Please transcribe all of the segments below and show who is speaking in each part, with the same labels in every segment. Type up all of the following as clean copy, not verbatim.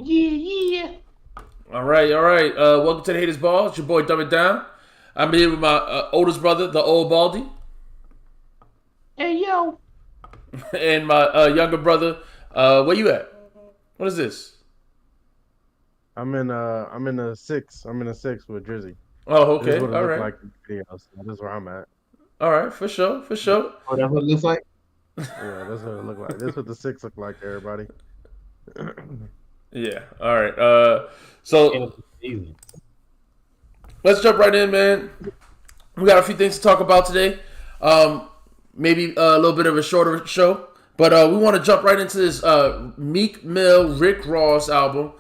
Speaker 1: Yeah.
Speaker 2: All right. Welcome to the Haters Ball. It's your boy Dumb It Down. I'm here with my oldest brother, the old Baldy,
Speaker 1: Hey, yo.
Speaker 2: and my younger brother. Where you at? What is this?
Speaker 3: I'm in a six. I'm in a six with Drizzy.
Speaker 2: Oh,
Speaker 3: This is
Speaker 2: okay.
Speaker 3: what it
Speaker 2: All
Speaker 3: looked
Speaker 2: right.
Speaker 3: like in the video. So this is where I'm at.
Speaker 2: All right. For sure.
Speaker 1: Oh, that's what it looks like?
Speaker 3: Yeah, that's what it looked like. This is what the six look like, everybody.
Speaker 2: Yeah. All right. So
Speaker 1: Easy.
Speaker 2: let's jump right in, man. We got a few things to talk about today. Maybe a little bit of a shorter show, but we want to jump right into this Meek Mill, Rick Ross album.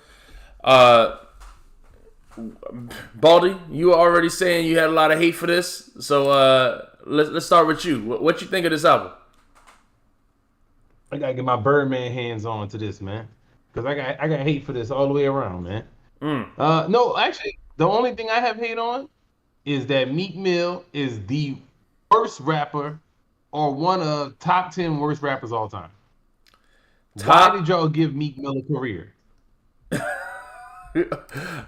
Speaker 2: Baldy, you were already saying you had a lot of hate for this, so let's start with you. What you think of this album?
Speaker 1: I gotta get my Birdman hands on to this, man. Because I got hate for this all the way around, man. No, actually, the only thing I have hate on is that Meek Mill is the worst rapper or one of top 10 worst rappers all time. Why did y'all give Meek Mill a career?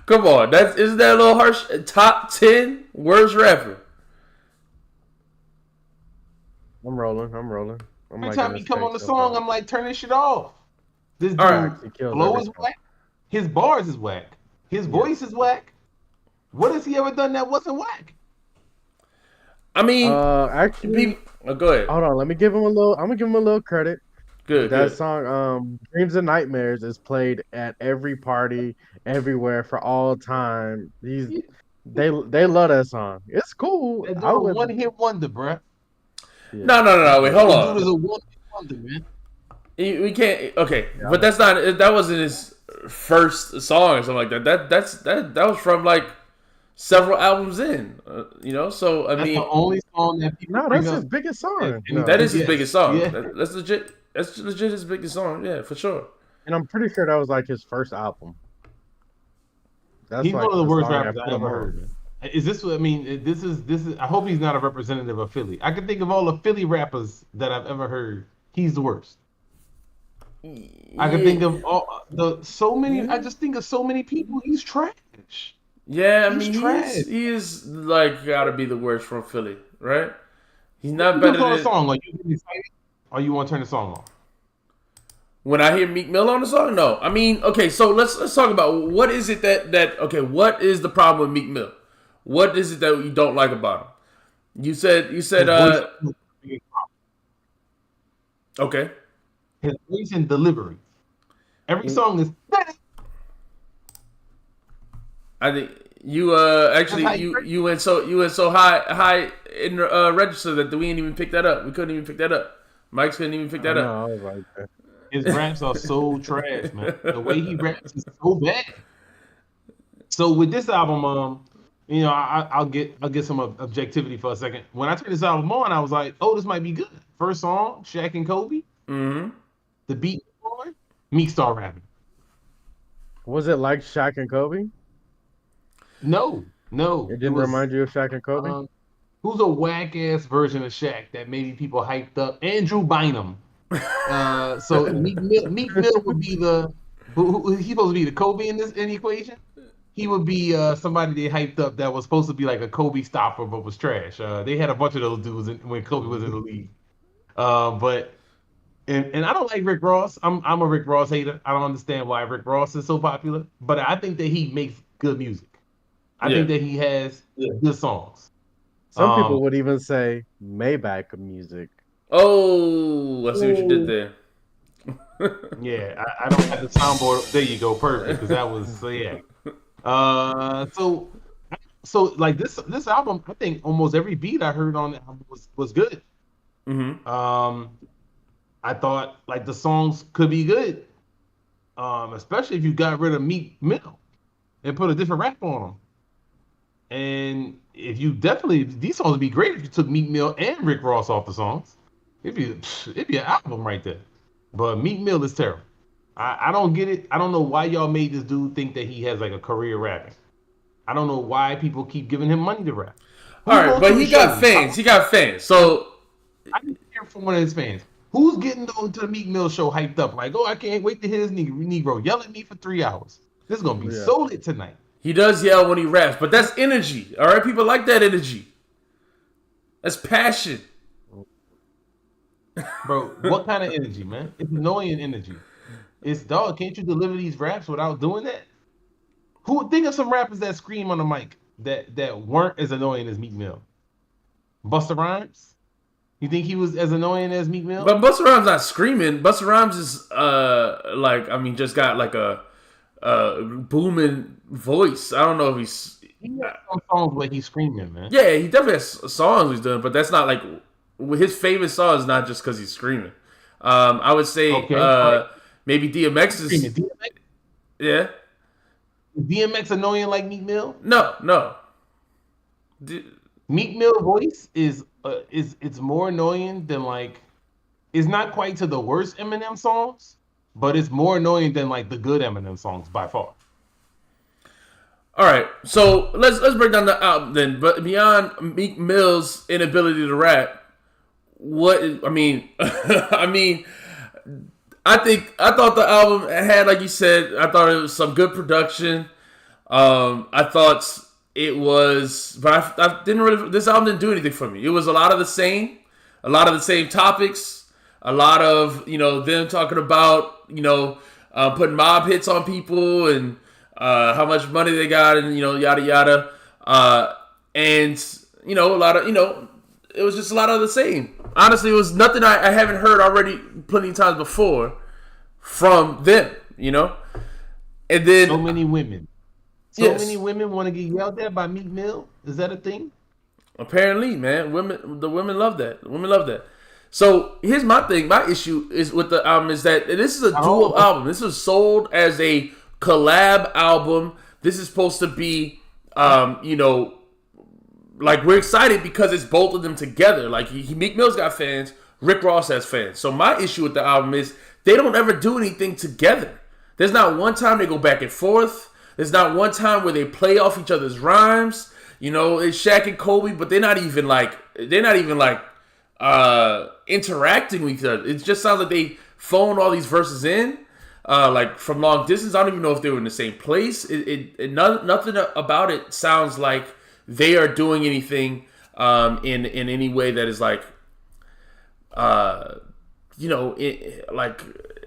Speaker 2: Come on, isn't that a little harsh? Top 10 worst rapper.
Speaker 3: I'm rolling.
Speaker 1: Every time he come on the song, I'm like, turn this shit off. This dude
Speaker 2: Alright.
Speaker 1: flow is whack. His bars is whack. His voice is whack. What has he ever done that wasn't whack?
Speaker 2: I mean,
Speaker 3: actually,
Speaker 2: go ahead.
Speaker 3: hold on. Let me give him a little. I'm gonna give him a little credit.
Speaker 2: Good.
Speaker 3: That song, "Dreams and Nightmares," is played at every party, everywhere for all time. They love that song. It's cool.
Speaker 1: That dude a one-hit wonder, bruh.
Speaker 2: Yeah. No. Wait, hold on.
Speaker 1: Dude is a one-hit wonder, man.
Speaker 2: We can't. Okay, yeah, but that wasn't his first song or something like that. That was from like several albums in. So
Speaker 1: that's
Speaker 2: mean,
Speaker 1: the only song that people.
Speaker 3: No, that's his biggest song.
Speaker 2: That is his biggest song.
Speaker 1: Yeah.
Speaker 2: That's legit. That's legit his biggest song. Yeah, for sure.
Speaker 3: And I'm pretty sure that was like his first album.
Speaker 1: He's like one of the worst rappers I ever heard. Man. Is this what I mean? This is. I hope he's not a representative of Philly. I can think of all the Philly rappers that I've ever heard. He's the worst. I can think of so many. I just think of so many people. He's trash.
Speaker 2: Yeah, I mean, he is like gotta be the worst from Philly, right? He's not better than.
Speaker 1: The song. Are you excited? Or you want to turn the song off?
Speaker 2: When I hear Meek Mill on the song, no. I mean, okay, so let's talk about what is it that okay, what is the problem with Meek Mill? What is it that you don't like about him? You said okay.
Speaker 1: His voice and delivery. Every song is.
Speaker 2: I think you you went so high in register that we didn't even pick that up. We couldn't even pick that up. Mike couldn't even pick that up.
Speaker 3: I was like that.
Speaker 1: His raps are so trash, man. The way he raps is so bad. So with this album, I'll get some objectivity for a second. When I turned this album on, I was like, oh, this might be good. First song, Shaq and Kobe.
Speaker 2: Mm-hmm.
Speaker 1: The beat on, Meek start rapping.
Speaker 3: Was it like Shaq and Kobe?
Speaker 1: No.
Speaker 3: It didn't remind you of Shaq and Kobe?
Speaker 1: Who's a whack ass version of Shaq that maybe people hyped up? Andrew Bynum. So Meek Mill would be he's supposed to be the Kobe in the equation. He would be somebody they hyped up that was supposed to be like a Kobe stopper but was trash. They had a bunch of those dudes when Kobe was in the league. But I don't like Rick Ross. I'm a Rick Ross hater. I don't understand why Rick Ross is so popular, but I think that he makes good music. I think that he has good songs.
Speaker 3: Some people would even say Maybach music.
Speaker 2: Oh, I see what you did there.
Speaker 1: Yeah, I don't have the soundboard. There you go, perfect. Because that was So like this album, I think almost every beat I heard on the album was good.
Speaker 2: Mm-hmm.
Speaker 1: I thought like the songs could be good, especially if you got rid of Meek Mill and put a different rap on them. And if you these songs would be great if you took Meek Mill and Rick Ross off the songs. It'd be an album right there. But Meek Mill is terrible. I don't get it. I don't know why y'all made this dude think that he has like a career rapping. I don't know why people keep giving him money to rap.
Speaker 2: All right, but he got fans. So
Speaker 1: I didn't hear from one of his fans. Who's getting on to the Meek Mill show hyped up? Like, oh, I can't wait to hear this Negro yell at me for 3 hours. This is gonna be so lit tonight.
Speaker 2: He does yell when he raps, but that's energy. All right, people like that energy. That's passion.
Speaker 1: Bro, what kind of energy, man? It's annoying energy. It's dog. Can't you deliver these raps without doing that? Who think of some rappers that scream on the mic that weren't as annoying as Meek Mill? Busta Rhymes? You think he was as annoying as Meek Mill?
Speaker 2: But Busta Rhymes not screaming. Busta Rhymes is just got like a booming voice. I don't know if he's.
Speaker 1: He has some songs where he's screaming, man.
Speaker 2: Yeah, he definitely has songs he's doing, but that's not like his famous song is not just because he's screaming. I would say maybe DMX is.
Speaker 1: DMX?
Speaker 2: Yeah.
Speaker 1: Is DMX annoying like Meek Mill?
Speaker 2: No.
Speaker 1: Meek Mill voice is it's more annoying than like it's not quite to the worst Eminem songs, but it's more annoying than like the good Eminem songs by far.
Speaker 2: All right, so let's break down the album then. But beyond Meek Mill's inability to rap, I thought the album had, like you said, I thought it was some good production. I thought it was, but I didn't really. This album didn't do anything for me. It was a lot of the same topics, a lot of them talking about putting mob hits on people and how much money they got and yada yada, and a lot of it was just a lot of the same. Honestly, it was nothing I haven't heard already plenty of times before from them, And then
Speaker 1: so many women. Many women want to get yelled at by Meek Mill. Is that a thing?
Speaker 2: Apparently, man. The women love that. The women love that. So here's my thing. My issue is with the album is that this is a dual album. This is sold as a collab album. This is supposed to be, like we're excited because it's both of them together. Like Meek Mill's got fans, Rick Ross has fans. So my issue with the album is they don't ever do anything together. There's not one time they go back and forth. There's not one time where they play off each other's rhymes. It's Shaq and Kobe, but they're not even like interacting with each other. It just sounds like they phone all these verses in, like from long distance. I don't even know if they were in the same place. Nothing about it sounds like they are doing anything in any way that is like,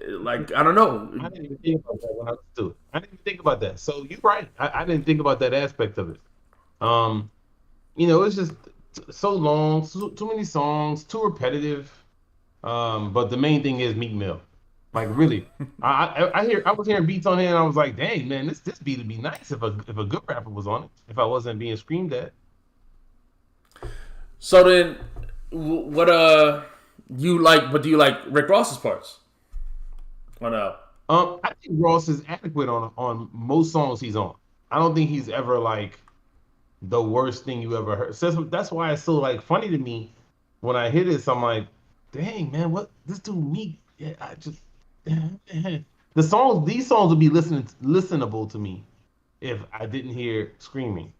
Speaker 2: like I don't know.
Speaker 1: I didn't even think about that when I was doing it. I didn't even think about that. So you're right. I didn't think about that aspect of it. It's just so long, too many songs, too repetitive. But the main thing is Meek Mill. Like really, I was hearing beats on here and I was like, dang man, this beat would be nice if a good rapper was on it. If I wasn't being screamed at.
Speaker 2: So then, what you like? But do you like Rick Ross's parts? Or no?
Speaker 1: I think Ross is adequate on most songs he's on. I don't think he's ever like the worst thing you ever heard. So that's why it's so like funny to me when I hear this. I'm like, dang man, what this dude Meek? Yeah, I just these songs would be listenable to me if I didn't hear screaming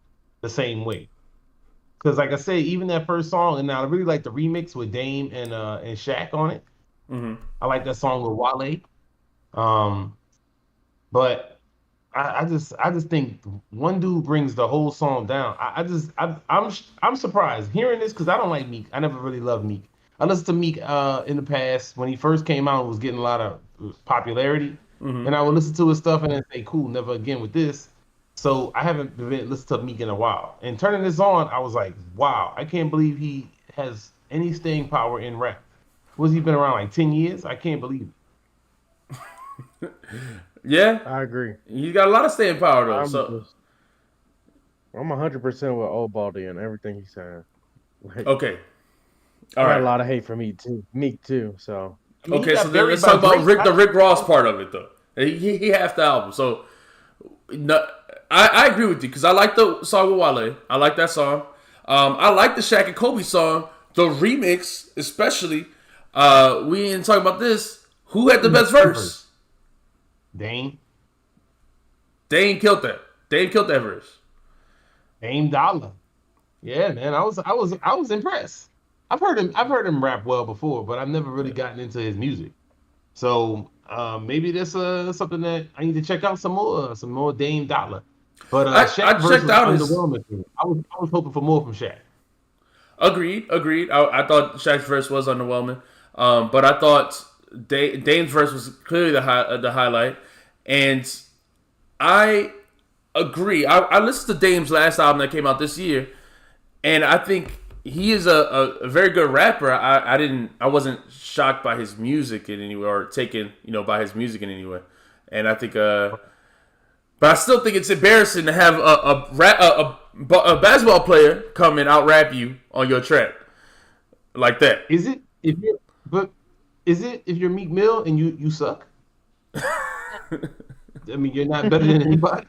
Speaker 1: the same way. Because like I say, even that first song, and I really like the remix with Dame and Shaq on it.
Speaker 2: Mm-hmm.
Speaker 1: I like that song with Wale. But I just think one dude brings the whole song down. I'm surprised hearing this because I don't like Meek. I never really loved Meek. I listened to Meek in the past when he first came out and was getting a lot of popularity, and I would listen to his stuff and then say, "Cool, never again with this." So I haven't listened to Meek in a while. And turning this on, I was like, "Wow, I can't believe he has any staying power in rap." Was he been around like 10 years? I can't believe it.
Speaker 2: Yeah,
Speaker 3: I agree.
Speaker 2: He's got a lot of staying power though.
Speaker 3: I'm 100% with Old Baldy and everything he's saying. Like,
Speaker 2: okay.
Speaker 3: All right. A lot of hate for Meek too. So
Speaker 2: okay, so then let's talk about the Rick Ross part of it though. He half the album, so I agree with you because I like the song with Wale. I like that song. I like the Shaq and Kobe song, the remix especially. We didn't talk about this. Who had the best verse?
Speaker 1: Dame.
Speaker 2: Dame killed that. Dame killed that verse.
Speaker 1: Dame Dollar. Yeah, man. I was impressed. I've heard him rap well before, but I've never really gotten into his music. So maybe that's something that I need to check out some more Dame Dollar. But
Speaker 2: I
Speaker 1: Shaq verse
Speaker 2: checked
Speaker 1: was
Speaker 2: out his.
Speaker 1: underwhelming to me. I was hoping for more from Shaq.
Speaker 2: Agreed. I thought Shaq's verse was underwhelming, but I thought Dame's verse was clearly the highlight, and I agree. I listened to Dame's last album that came out this year, and I think he is a very good rapper. I wasn't shocked by his music in any way, or taken by his music in any way, and I think but I still think it's embarrassing to have a basketball player come and out rap you on your track like that.
Speaker 1: Is it if you're Meek Mill and you suck? I mean, you're not better than anybody.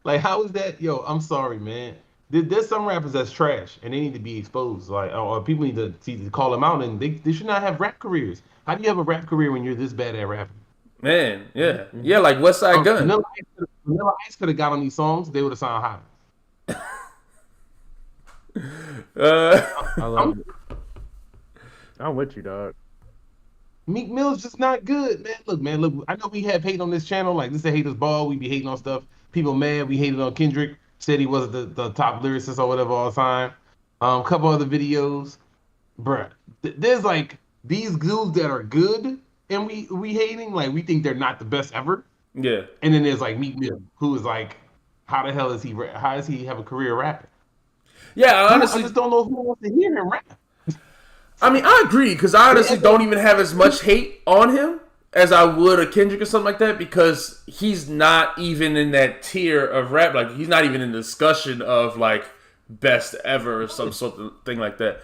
Speaker 1: Like how is that? Yo, I'm sorry, man. There's some rappers that's trash and they need to be exposed. Like, or people need to call them out, and they should not have rap careers. How do you have a rap career when you're this bad at rapping?
Speaker 2: Man, yeah, like West Side Gun.
Speaker 1: Vanilla Ice could have got on these songs. They would have sounded hot.
Speaker 3: I love it. I'm with you, dog.
Speaker 1: Meek Mill's just not good, man. Look. I know we have hate on this channel. Like, this is a haters ball. We be hating on stuff. People mad. We hated on Kendrick. Said he wasn't the top lyricist or whatever all the time. A couple other videos. Bruh. There's like these dudes that are good and we hating. Like, we think they're not the best ever.
Speaker 2: Yeah.
Speaker 1: And then there's like Meek Mill, who is like, how the hell is he? How does he have a career rapping?
Speaker 2: Yeah, honestly,
Speaker 1: I just don't know who wants to hear him rap.
Speaker 2: I mean, I agree, because I honestly don't even have as much hate on him as I would a Kendrick or something like that, because he's not even in that tier of rap. Like, he's not even in the discussion of like best ever or some sort of thing like that.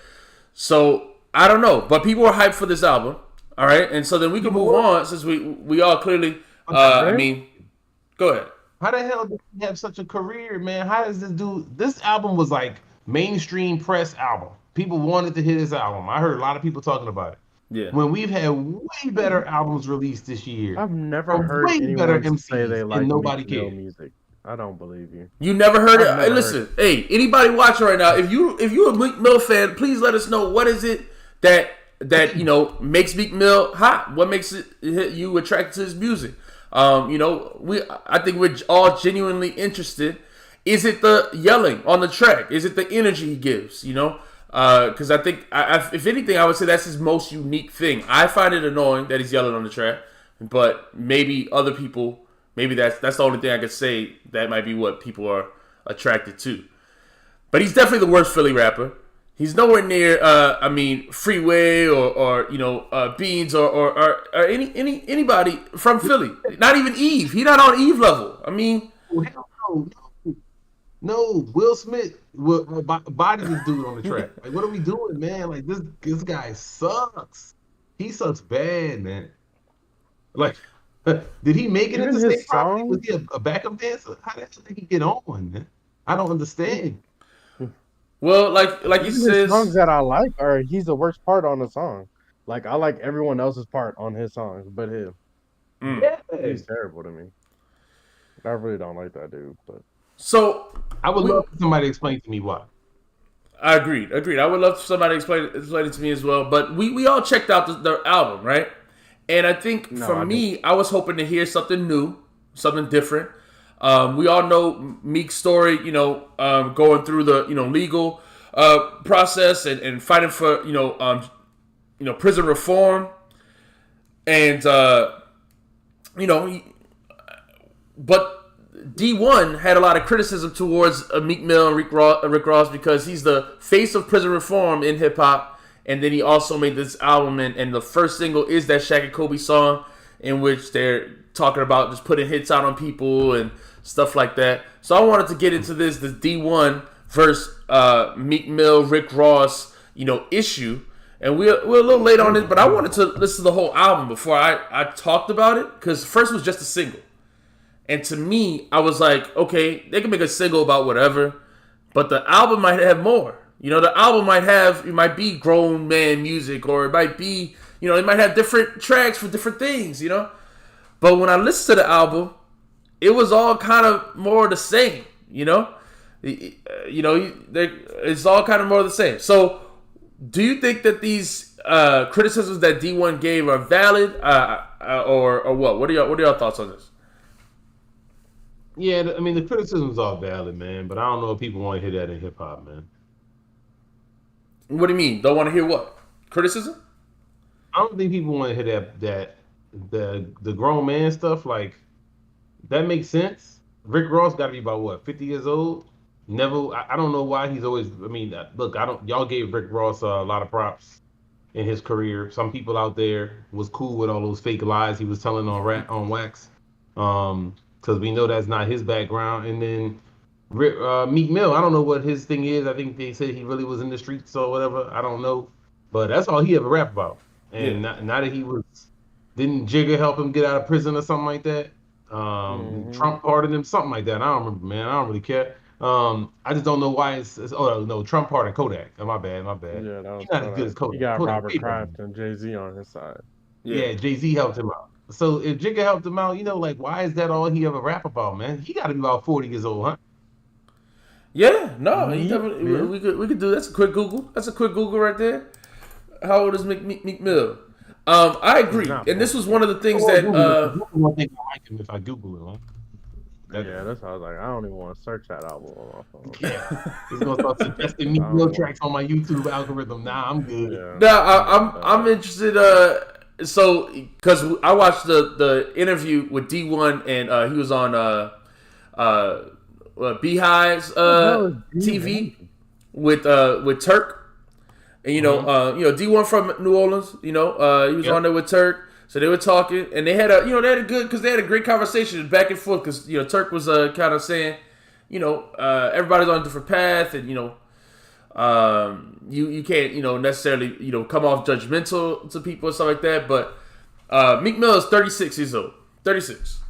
Speaker 2: So I don't know, but people are hyped for this album. All right, and so then we can move on, since we all clearly. I mean, go ahead.
Speaker 1: How the hell did he have such a career, man? How does this dude? This album was like mainstream press album. People wanted to hear this album. I heard a lot of people talking about it.
Speaker 2: Yeah.
Speaker 1: When we've had way better albums released this year.
Speaker 3: I've never heard anyone say they like
Speaker 1: nobody
Speaker 3: Meek Mill
Speaker 1: cared.
Speaker 3: music. I don't believe you.
Speaker 2: You never heard it? Hey,
Speaker 3: Heard
Speaker 2: listen, hey, anybody watching right now, if you're a Meek Mill fan, please let us know, what is it that makes Meek Mill hot? What makes you attracted to his music? I think we're all genuinely interested. Is it the yelling on the track? Is it the energy he gives? Because I think, if anything, I would say that's his most unique thing. I find it annoying that he's yelling on the track, but maybe other people, maybe that's the only thing I could say that might be what people are attracted to. But he's definitely the worst Philly rapper. He's nowhere near, Freeway or Beans or anybody from Philly. Not even Eve. He's not on Eve level. I mean,
Speaker 1: no. Will Smith body this dude on the track. Like, what are we doing, man? Like, this guy sucks. He sucks bad, man. Like, did he make it into state property? Was he a backup dancer? How the hell did he get on, man? I don't understand.
Speaker 2: Well, like he says,
Speaker 3: songs that I like are he's the worst part on the song. Like, I like everyone else's part on his songs, but him.
Speaker 1: Yeah.
Speaker 3: He's terrible to me. I really don't like that dude. But
Speaker 2: so
Speaker 1: I would love for somebody to explain to me why.
Speaker 2: I agreed. I would love for somebody to explain it to me as well. But we all checked out the album, right? And I think I was hoping to hear something new, something different. We all know Meek's story, going through the legal process and fighting for prison reform, and but Dee-1 had a lot of criticism towards Meek Mill and Rick Ross because he's the face of prison reform in hip hop, and then he also made this album, and the first single is that Shaq and Kobe song, in which they're talking about just putting hits out on people and stuff like that. So I wanted to get into this Dee-1 versus Meek Mill, Rick Ross, issue. And we're a little late on it, but I wanted to listen to the whole album before I talked about it, because first was just a single. And to me, I was like, okay, they can make a single about whatever, but the album might have more. The album might be grown man music, or it might be, it might have different tracks for different things, But when I listened to the album, it was all kind of more the same, it's all kind of more the same. So Do you think that these criticisms that Dee-1 gave are valid, or what? What are your thoughts on this?
Speaker 1: Yeah, I mean the criticisms are valid, man, but I don't know if people want to hear that in hip hop, man.
Speaker 2: What do you mean? Don't want to hear what? Criticism?
Speaker 1: I don't think people want to hear that the grown man stuff. Like that makes sense. Rick Ross got to be about what 50 years old. Never. I don't know why he's always. I mean, look, I don't. Y'all gave Rick Ross a lot of props in his career. Some people out there was cool with all those fake lies he was telling on wax. Because we know that's not his background. And then Meek Mill, I don't know what his thing is. I think they said he really was in the streets or whatever. I don't know, but that's all he ever rap about. And
Speaker 2: Yeah.
Speaker 1: not that he was didn't Jigga help him get out of prison or something like that. Trump pardoned him, something like that. I don't remember, man. I don't really care. I just don't know why it's oh no, Trump pardoned Kodak. Oh, my bad, my bad.
Speaker 3: Yeah, that was
Speaker 1: He's not as good
Speaker 3: Kodak.
Speaker 1: as Kodak.
Speaker 3: He got
Speaker 1: Kodak
Speaker 3: Robert
Speaker 1: way better.
Speaker 3: Kraft and Jay-Z on his side.
Speaker 1: Yeah, Jay-Z helped him out. So if Jigga helped him out, like why is that all he ever rap about, man? He got to be about 40 years old, huh?
Speaker 2: Yeah, no, he
Speaker 3: Yeah.
Speaker 2: definitely, we could do that's a quick Google. That's a quick Google right there. How old is Meek Mill? I agree,
Speaker 3: not
Speaker 2: and this was one of the things
Speaker 1: Oh,
Speaker 2: that
Speaker 1: Google one thing I like him if I Google it, huh?
Speaker 3: Yeah, that's how I was like, I don't even want to search that album on my phone.
Speaker 1: Yeah, he's gonna start suggesting Meek Mill tracks on my YouTube algorithm. Nah, I'm good.
Speaker 3: Yeah.
Speaker 2: now I'm interested. So because I watched the interview with Dee-1 and he was on Beehive's TV with Turk, and Dee-1 from New Orleans. He was on there with Turk. So they were talking, and they had a great conversation back and forth because Turk was kind of saying, everybody's on a different path, and you can't necessarily come off judgmental to people and stuff like that. But Meek Mill is 36 years old. 36.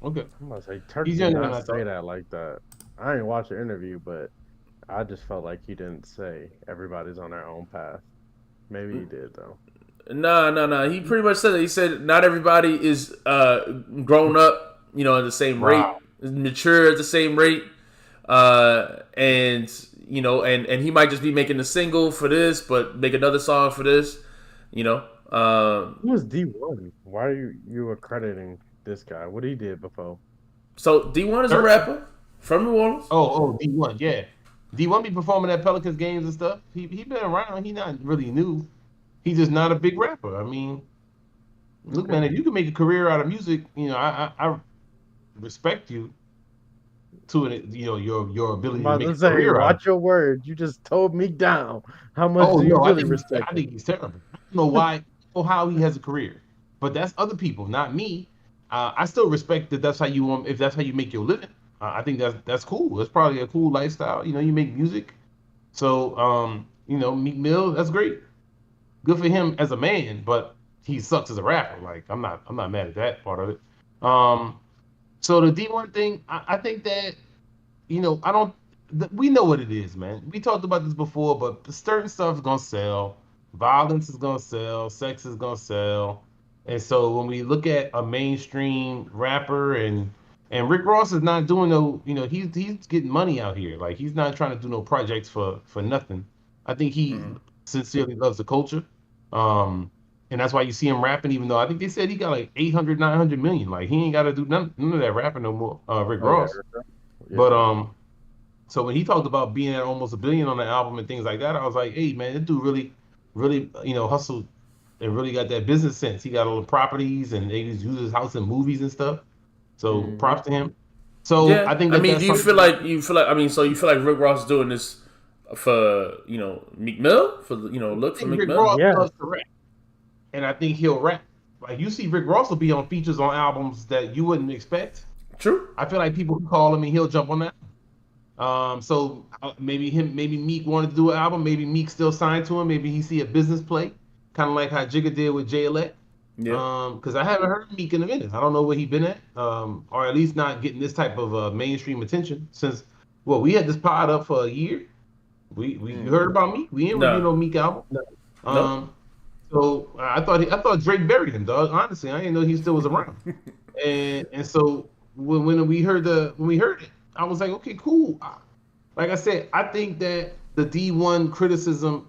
Speaker 1: Okay.
Speaker 3: I'm gonna say Turk
Speaker 1: He's
Speaker 3: did
Speaker 1: younger than I
Speaker 3: not say
Speaker 1: thought.
Speaker 3: that like that. I didn't watch the interview, but I just felt like he didn't say everybody's on their own path. Maybe he did though.
Speaker 2: No. He pretty much said that. He said not everybody is grown up, at the same rate, mature at the same rate, and he might just be making a single for this, but make another song for this,
Speaker 3: Who was Dee-1? Why are you accrediting this guy? What he did before?
Speaker 2: So Dee-1 is a rapper from New Orleans.
Speaker 1: Oh, Dee-1, yeah. Dee-1 be performing at Pelicans games and stuff. He been around. He not really new. He's just not a big rapper. I mean, look, man, if you can make a career out of music, I respect you to it. Your ability to make a career out.
Speaker 3: Watch your words. You just told me down. How much do you really respect?
Speaker 1: I think he's terrible. I don't know why or how he has a career, but that's other people, not me. I still respect that. That's how you want. If that's how you make your living, I think that's cool. It's probably a cool lifestyle. You make music, so Meek Mill, that's great. Good for him as a man, but he sucks as a rapper. Like I'm not mad at that part of it. So the Dee-1 thing, I think that I don't. We know what it is, man. We talked about this before, but certain stuff is gonna sell. Violence is gonna sell. Sex is gonna sell. And so when we look at a mainstream rapper and Rick Ross is not doing no, he's getting money out here. Like he's not trying to do no projects for nothing. I think he sincerely loves the culture. And that's why you see him rapping, even though I think they said he got like 800, 900 million. Like he ain't got to do none of that rapping no more, Rick Ross.
Speaker 3: Yeah.
Speaker 1: But so when he talked about being at almost $1 billion on the album and things like that, I was like, hey man, this dude really, hustled and really got that business sense. He got all the properties and they just use his house in movies and stuff. So props to him. So
Speaker 2: Yeah.
Speaker 1: I think
Speaker 2: do you feel like so you feel like Rick Ross is doing this for Meek Mill for look for Meek
Speaker 1: Rick
Speaker 2: Mill?
Speaker 1: Ross loves to rap, and I think he'll rap. Like you see, Rick Ross will be on features on albums that you wouldn't expect.
Speaker 2: True.
Speaker 1: I feel like people call him and he'll jump on that. So maybe Meek wanted to do an album. Maybe Meek still signed to him. Maybe he see a business play, kind of like how Jigga did with Jay Elect.
Speaker 2: Yeah.
Speaker 1: Because I haven't heard Meek in a minute. I don't know where he been at, or at least not getting this type of mainstream attention since. Well, we had this pod up for a year. You heard about Meek? We ain't review no Meek album.
Speaker 2: No.
Speaker 1: So I thought Drake buried him, dog. Honestly, I didn't know he still was around. and so when we heard it, I was like, okay, cool. Like I said, I think that the Dee-1 criticism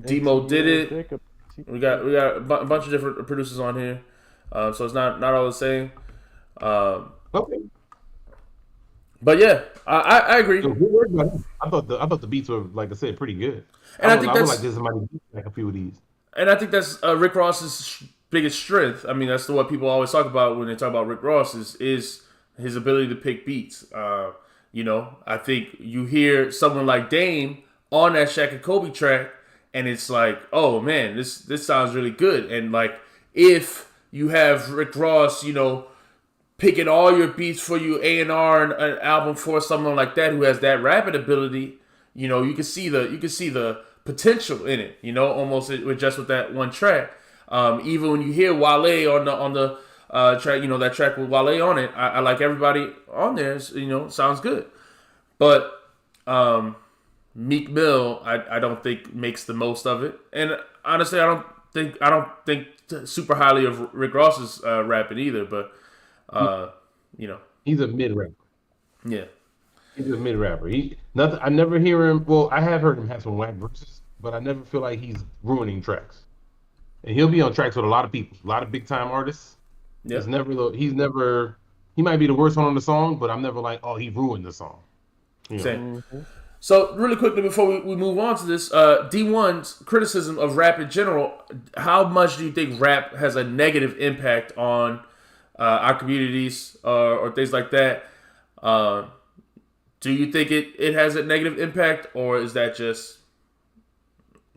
Speaker 2: Demo did it.
Speaker 3: Jacob.
Speaker 2: We got a bunch of different producers on here, so it's not all the same.
Speaker 1: Okay.
Speaker 2: But yeah, I agree.
Speaker 1: So good work by him. I thought the beats were, like I said, pretty good.
Speaker 2: And I think
Speaker 1: would
Speaker 2: that's
Speaker 1: like this somebody like a few of these.
Speaker 2: And I think that's Rick Ross's biggest strength. I mean, that's what people always talk about when they talk about Rick Ross is his ability to pick beats. I think you hear someone like Dame on that Shaq and Kobe track, and it's like, oh man, this sounds really good. And like, if you have Rick Ross, picking all your beats for you, A&R and an album for someone like that who has that rapping ability, you can see the potential in it, almost with that one track. Even when you hear Wale on the track, that track with Wale on it, I like everybody on there. Sounds good. But Meek Mill, I don't think makes the most of it, and honestly, I don't think super highly of Rick Ross's rapping either. But
Speaker 1: he's a mid rapper.
Speaker 2: Yeah.
Speaker 1: He's a mid rapper. I never hear him. Well, I have heard him have some whack verses, but I never feel like he's ruining tracks. And he'll be on tracks with a lot of people, a lot of big time artists. Yeah. He might be the worst one on the song, but I'm never like, oh, he ruined the song.
Speaker 2: Same. Mm-hmm. So really quickly before we move on to this, Dee-1's criticism of rap in general. How much do you think rap has a negative impact on our communities or things like that? Do you think it has a negative impact, or is that just,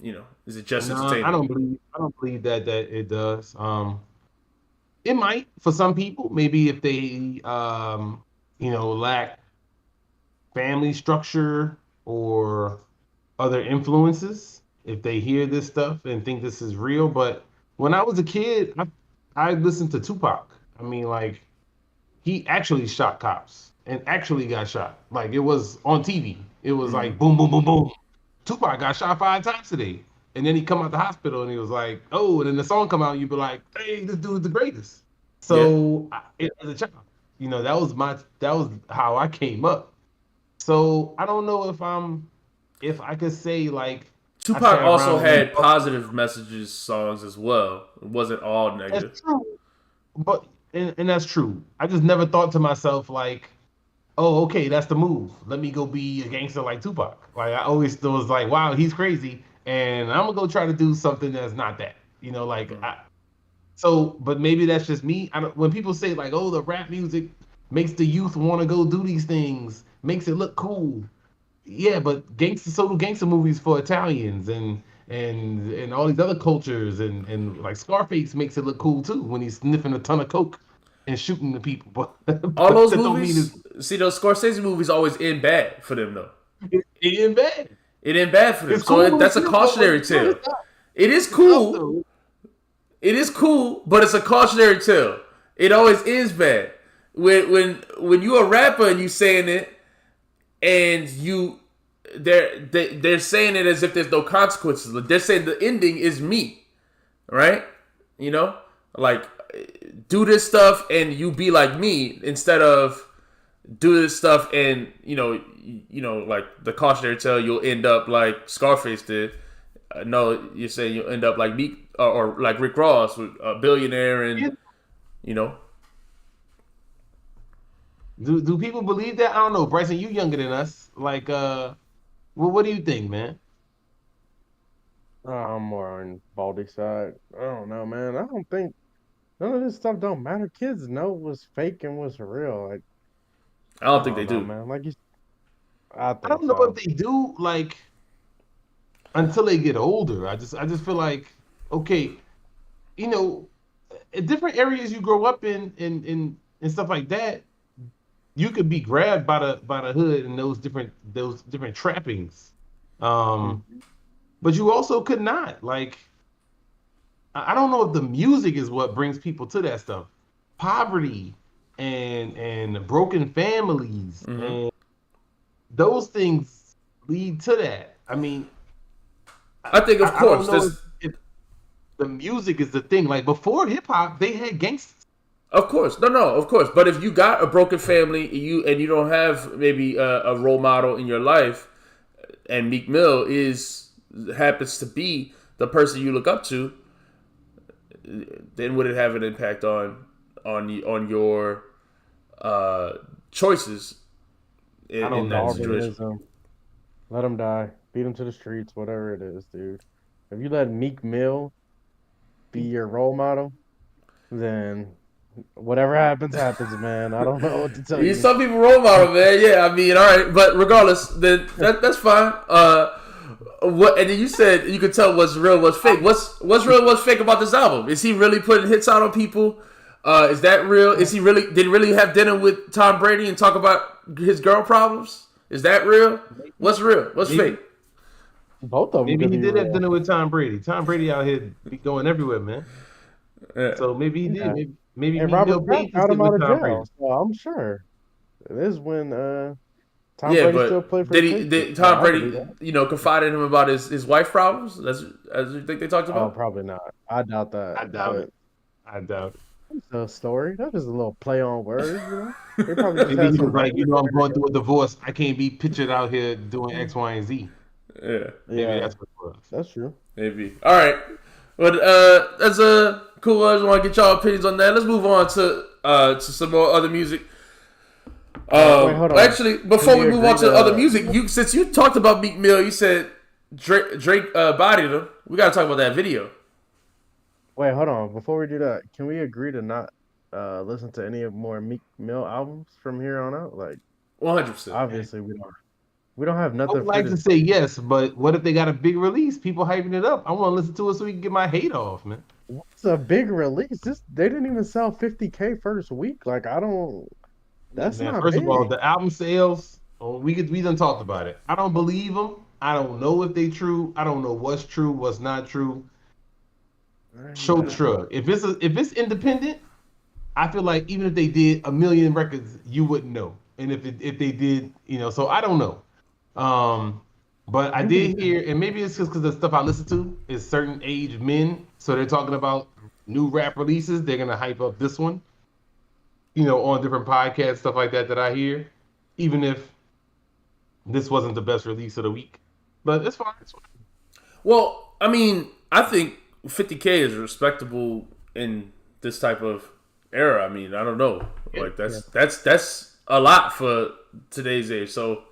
Speaker 2: is it just entertainment?
Speaker 1: I don't believe that it does. It might for some people, maybe if they lack family structure or other influences, if they hear this stuff and think this is real. But when I was a kid, I listened to Tupac. I mean, like, he actually shot cops and actually got shot. Like, it was on TV. It was like boom, boom, boom, boom. Tupac got shot 5 times today. And then he come out the hospital and he was like, oh, and then the song come out and you'd be like, hey, this dude's the greatest. So as a child, that was how I came up. So I don't know if I could say like
Speaker 2: Tupac also had positive messages songs as well. It wasn't all negative.
Speaker 1: That's true. But and that's true. I just never thought to myself like, oh, okay, that's the move. Let me go be a gangster like Tupac. Like I always was like, wow, he's crazy, and I'm gonna go try to do something that's not that. But maybe that's just me. When people say like, oh, the rap music makes the youth want to go do these things, makes it look cool. Yeah, but gangster movies for Italians and all these other cultures and like Scarface makes it look cool too when he's sniffing a ton of coke and shooting the people. But
Speaker 2: all those movies, those Scorsese movies always end bad for them though.
Speaker 1: It end bad.
Speaker 2: It end bad for them. So that's a cautionary tale. It is cool. It is cool, but it's a cautionary tale. It always ends bad. When you're a rapper and you saying it, and they're saying it as if there's no consequences. They're saying the ending is me, right? Like do this stuff and you be like me instead of do this stuff and like the cautionary tale, you'll end up like Scarface did. No, you're saying you'll end up like Meek or like Rick Ross, a billionaire, and
Speaker 1: Do people believe that? I don't know. Bryson, you younger than us. Like, what do you think, man?
Speaker 3: I'm more on Baldy's side. I don't know, man. I don't think none of this stuff don't matter. Kids know what's fake and what's real. Like,
Speaker 2: I don't think they do,
Speaker 3: man. Like,
Speaker 1: I don't know if they do. Like, until they get older, I just feel like, okay, in different areas you grow up in and stuff like that, you could be grabbed by the hood and those different trappings, but you also could not. Like, I don't know if the music is what brings people to that stuff. Poverty and broken families and those things lead to that. I mean,
Speaker 2: I think of course
Speaker 1: I don't know if the music is the thing. Like before hip hop, they had gangsters.
Speaker 2: Of course, no, of course. But if you got a broken family, you don't have maybe a role model in your life, and Meek Mill is happens to be the person you look up to, then would it have an impact on your choices in that situation?
Speaker 3: Darwinism. Let him die. Beat him to the streets. Whatever it is, dude. If you let Meek Mill be your role model, then whatever happens, happens, man. I don't know what to tell you.
Speaker 2: Some people role model, man. Yeah, I mean, all right, but regardless, then that's fine. What? And then you said you could tell what's real, what's fake. What's real, what's fake about this album? Is he really putting hits out on people? Is that real? Is he really? Did he really have dinner with Tom Brady and talk about his girl problems? Is that real? What's real? What's fake?
Speaker 3: Both of them.
Speaker 1: Maybe he did have dinner with Tom Brady. Tom Brady out here be going everywhere, man.
Speaker 2: Yeah.
Speaker 1: So maybe he did. Maybe
Speaker 3: and Robert Kraft got him out of jail. So I'm sure. This is when Tom Brady still played for
Speaker 2: did Tom Brady, confide in him about his wife problems? As you think they talked about?
Speaker 3: Oh, probably not. I doubt that.
Speaker 1: I doubt it.
Speaker 3: It's a story. That is a little play on words, you know. They probably just
Speaker 1: Maybe he was like, I'm going through a divorce. I can't be pictured out here doing X, Y, and Z.
Speaker 2: Yeah.
Speaker 1: Maybe that's what it was.
Speaker 3: That's true.
Speaker 2: Maybe. All right. But that's cool. I just want to get y'all opinions on that. Let's move on to some more other music.
Speaker 3: Wait, hold on.
Speaker 2: Actually, before we move on to other music, since you talked about Meek Mill, you said Drake bodied him. We got to talk about that video.
Speaker 3: Wait, hold on. Before we do that, can we agree to not listen to any more Meek Mill albums from here on out? Like,
Speaker 2: 100%.
Speaker 3: Obviously, we don't. We don't have nothing.
Speaker 1: I would like to say yes, but what if they got a big release? People hyping it up. I want to listen to it so we can get my hate off, man.
Speaker 3: What's a big release? They didn't even sell 50K first week. Like, I don't. That's not
Speaker 1: First
Speaker 3: big.
Speaker 1: of all, the album sales. We done talked about it. I don't believe them. I don't know if they true. I don't know what's true, what's not true. Show the shrug. If it's independent, I feel like even if they did 1 million records, you wouldn't know. And if they did, so I don't know. But I did hear, and maybe it's just because the stuff I listen to is certain age men, so they're talking about new rap releases. They're gonna hype up this one, on different podcasts, stuff like that I hear, even if this wasn't the best release of the week. But it's fine.
Speaker 2: Well, I mean, I think 50K is respectable in this type of era. I mean, I don't know, like that's a lot for today's age. So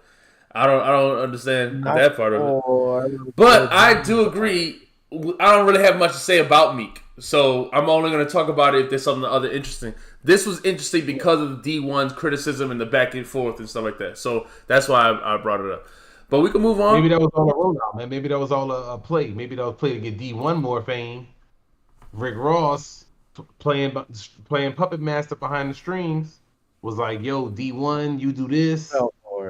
Speaker 2: I don't understand that part of it. But I do agree. I don't really have much to say about Meek, so I'm only going to talk about it if there's something other interesting. This was interesting because of Dee-1's criticism and the back and forth and stuff like that. So that's why I brought it up. But we can move on.
Speaker 1: Maybe that was all a rollout, man. Maybe that was all a play. Maybe that was play to get Dee-1 more fame. Rick Ross playing puppet master behind the strings was like, "Yo, Dee-1, you do this,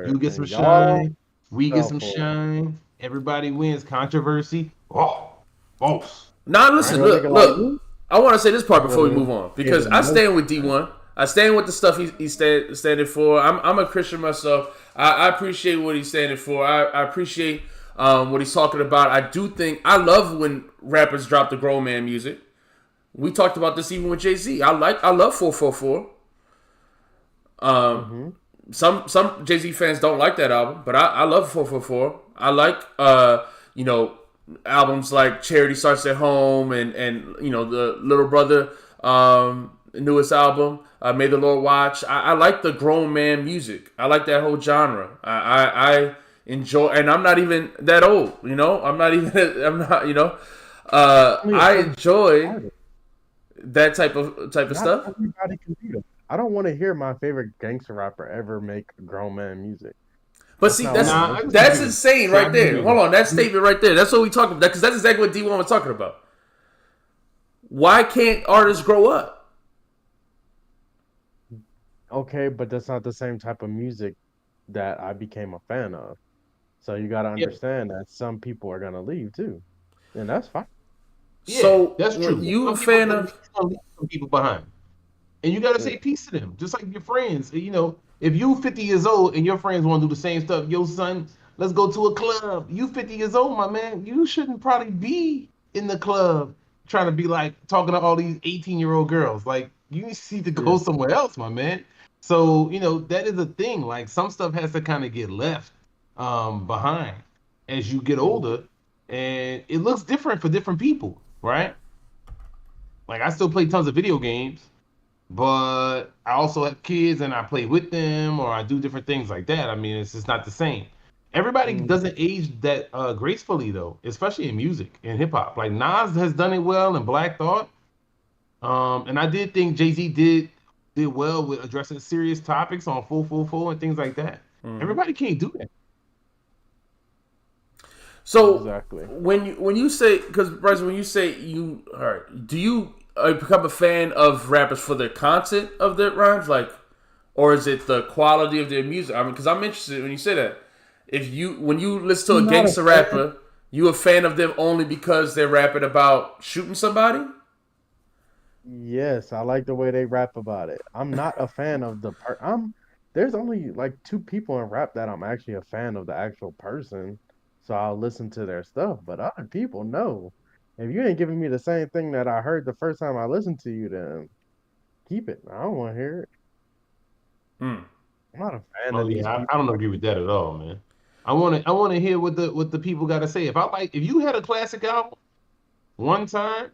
Speaker 1: you get some shine, we get some shine. Everybody wins. Controversy. Oh, false."
Speaker 2: Now listen, look. I want to say this part before we move on because I stand with Dee-1. I stand with the stuff he's standing for. I'm a Christian myself. I appreciate what he's standing for. I appreciate what he's talking about. I love when rappers drop the grown man music. We talked about this even with Jay-Z. I love 444. Some Jay-Z fans don't like that album, but I love 444. I like albums like Charity Starts at Home and the Little Brother newest album, May the Lord Watch. I like the grown man music. I like that whole genre. I enjoy, and I'm not even that old. I enjoy that type of stuff.
Speaker 3: Everybody can do it. I don't want to hear my favorite gangster rapper ever make grown man music.
Speaker 2: But see, that's insane right there. Hold on, that statement right there. That's what we talking about. Because that's exactly what Dee-1 was talking about. Why can't artists grow up?
Speaker 3: Okay, but that's not the same type of music that I became a fan of. So you got to understand that some people are going to leave too. And that's fine.
Speaker 1: Yeah,
Speaker 2: so
Speaker 1: that's true.
Speaker 2: You a fan of
Speaker 1: some people behind. And you got to say peace to them. Just like your friends. If you 50 years old and your friends want to do the same stuff, yo son, let's go to a club. You 50 years old, my man. You shouldn't probably be in the club trying to be like talking to all these 18-year-old girls. Like, you need to go somewhere else, my man. So, that is a thing. Like, some stuff has to kind of get left behind as you get older. and it looks different for different people, right? Like I still play tons of video games, but I also have kids and I play with them or I do different things like that. I mean, it's just not the same. Everybody
Speaker 3: Mm.
Speaker 1: doesn't age that gracefully though, especially in music and hip hop. Like Nas has done it well in Black Thought. And I did think Jay-Z did well with addressing serious topics on Full and things like that.
Speaker 2: Mhm.
Speaker 1: Everybody can't do that.
Speaker 2: So
Speaker 3: Exactly.
Speaker 2: when you say, because Bryson, when you say you, all right, do you become a fan of rappers for the content of their rhymes, like, or is it the quality of their music? I mean, because I'm interested when you say that. If you when you listen to
Speaker 3: I'm
Speaker 2: a
Speaker 3: not a
Speaker 2: gangster
Speaker 3: fan.
Speaker 2: rapper, you a fan of them only because they're rapping about shooting somebody?
Speaker 3: Yes, I like the way they rap about it. I'm not a fan of the I'm there's only like two people in rap that I'm actually a fan of the actual person. So I'll listen to their stuff, but other people, no. If you ain't giving me the same thing that I heard the first time I listened to you, then keep it. I don't want to hear it.
Speaker 2: Hmm.
Speaker 3: I'm not a fan
Speaker 1: Oh
Speaker 3: of these
Speaker 1: yeah, I
Speaker 3: people.
Speaker 1: don't agree with that at all, man. I want to hear what the people got to say. If you had a classic album one time,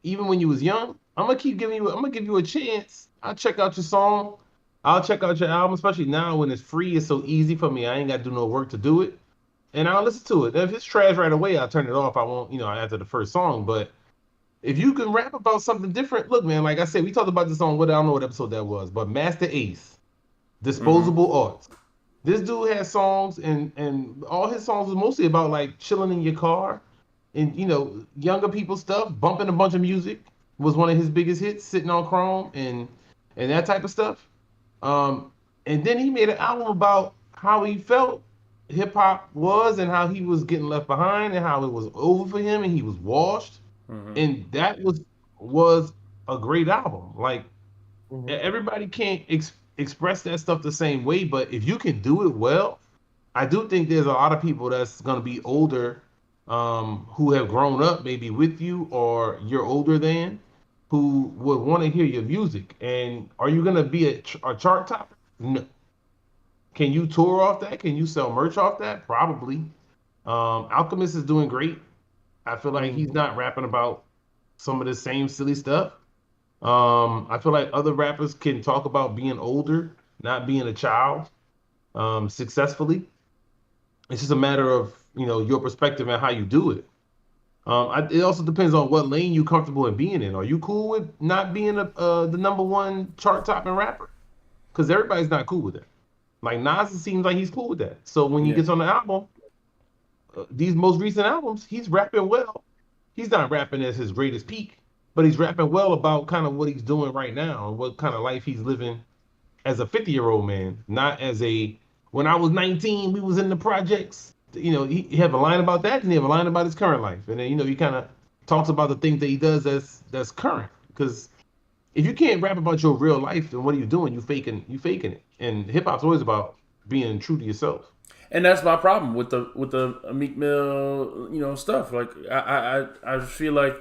Speaker 1: even when you was young, I'm gonna give you a chance. I'll check out your song. I'll check out your album, especially now when it's free. It's so easy for me. I ain't got to do no work to do it, and I'll listen to it. If it's trash right away, I'll turn it off. I won't, after the first song. But if you can rap about something different, look, man. Like I said, we talked about this on what I don't know what episode that was, but Master Ace,
Speaker 2: Mm-hmm.
Speaker 1: Disposable Arts. This dude has songs, and all his songs was mostly about like chilling in your car, and younger people stuff, bumping a bunch of music was one of his biggest hits, sitting on Chrome and that type of stuff. Um, and then he made an album about how he felt hip hop was and how he was getting left behind and how it was over for him and he was washed.
Speaker 2: Mm-hmm.
Speaker 1: And that was a great album. Like
Speaker 3: Hmm.
Speaker 1: everybody can't express that stuff the same way, but if you can do it well, I do think there's a lot of people that's going to be older, who have grown up maybe with you or you're older than, who would want to hear your music. And are you going to be a chart topper? No. Can you tour off that? Can you sell merch off that? Probably. Alchemist is doing great. I feel like he's
Speaker 3: Hmm.
Speaker 1: not rapping about some of the same silly stuff. I feel like other rappers can talk about being older, not being a child, successfully. It's just a matter of your perspective and how you do it. It also depends on what lane you're comfortable in being in. Are you cool with not being the number one chart topping rapper? Because everybody's not cool with that. Like Nas, it seems like he's cool with that. So when he
Speaker 2: Yeah.
Speaker 1: gets on the album, these most recent albums, he's rapping well. He's not rapping as his greatest peak, but he's rapping well about kind of what he's doing right now and what kind of life he's living as a 50-year-old man, not as a when I was 19, we was in the projects. He have a line about that, and he have a line about his current life, and then he kind of talks about the things that he does that's current. Because if you can't rap about your real life, then what are you doing? You faking it. And hip hop's always about being true to yourself.
Speaker 2: And that's my problem with the Meek Mill, stuff. Like I feel like,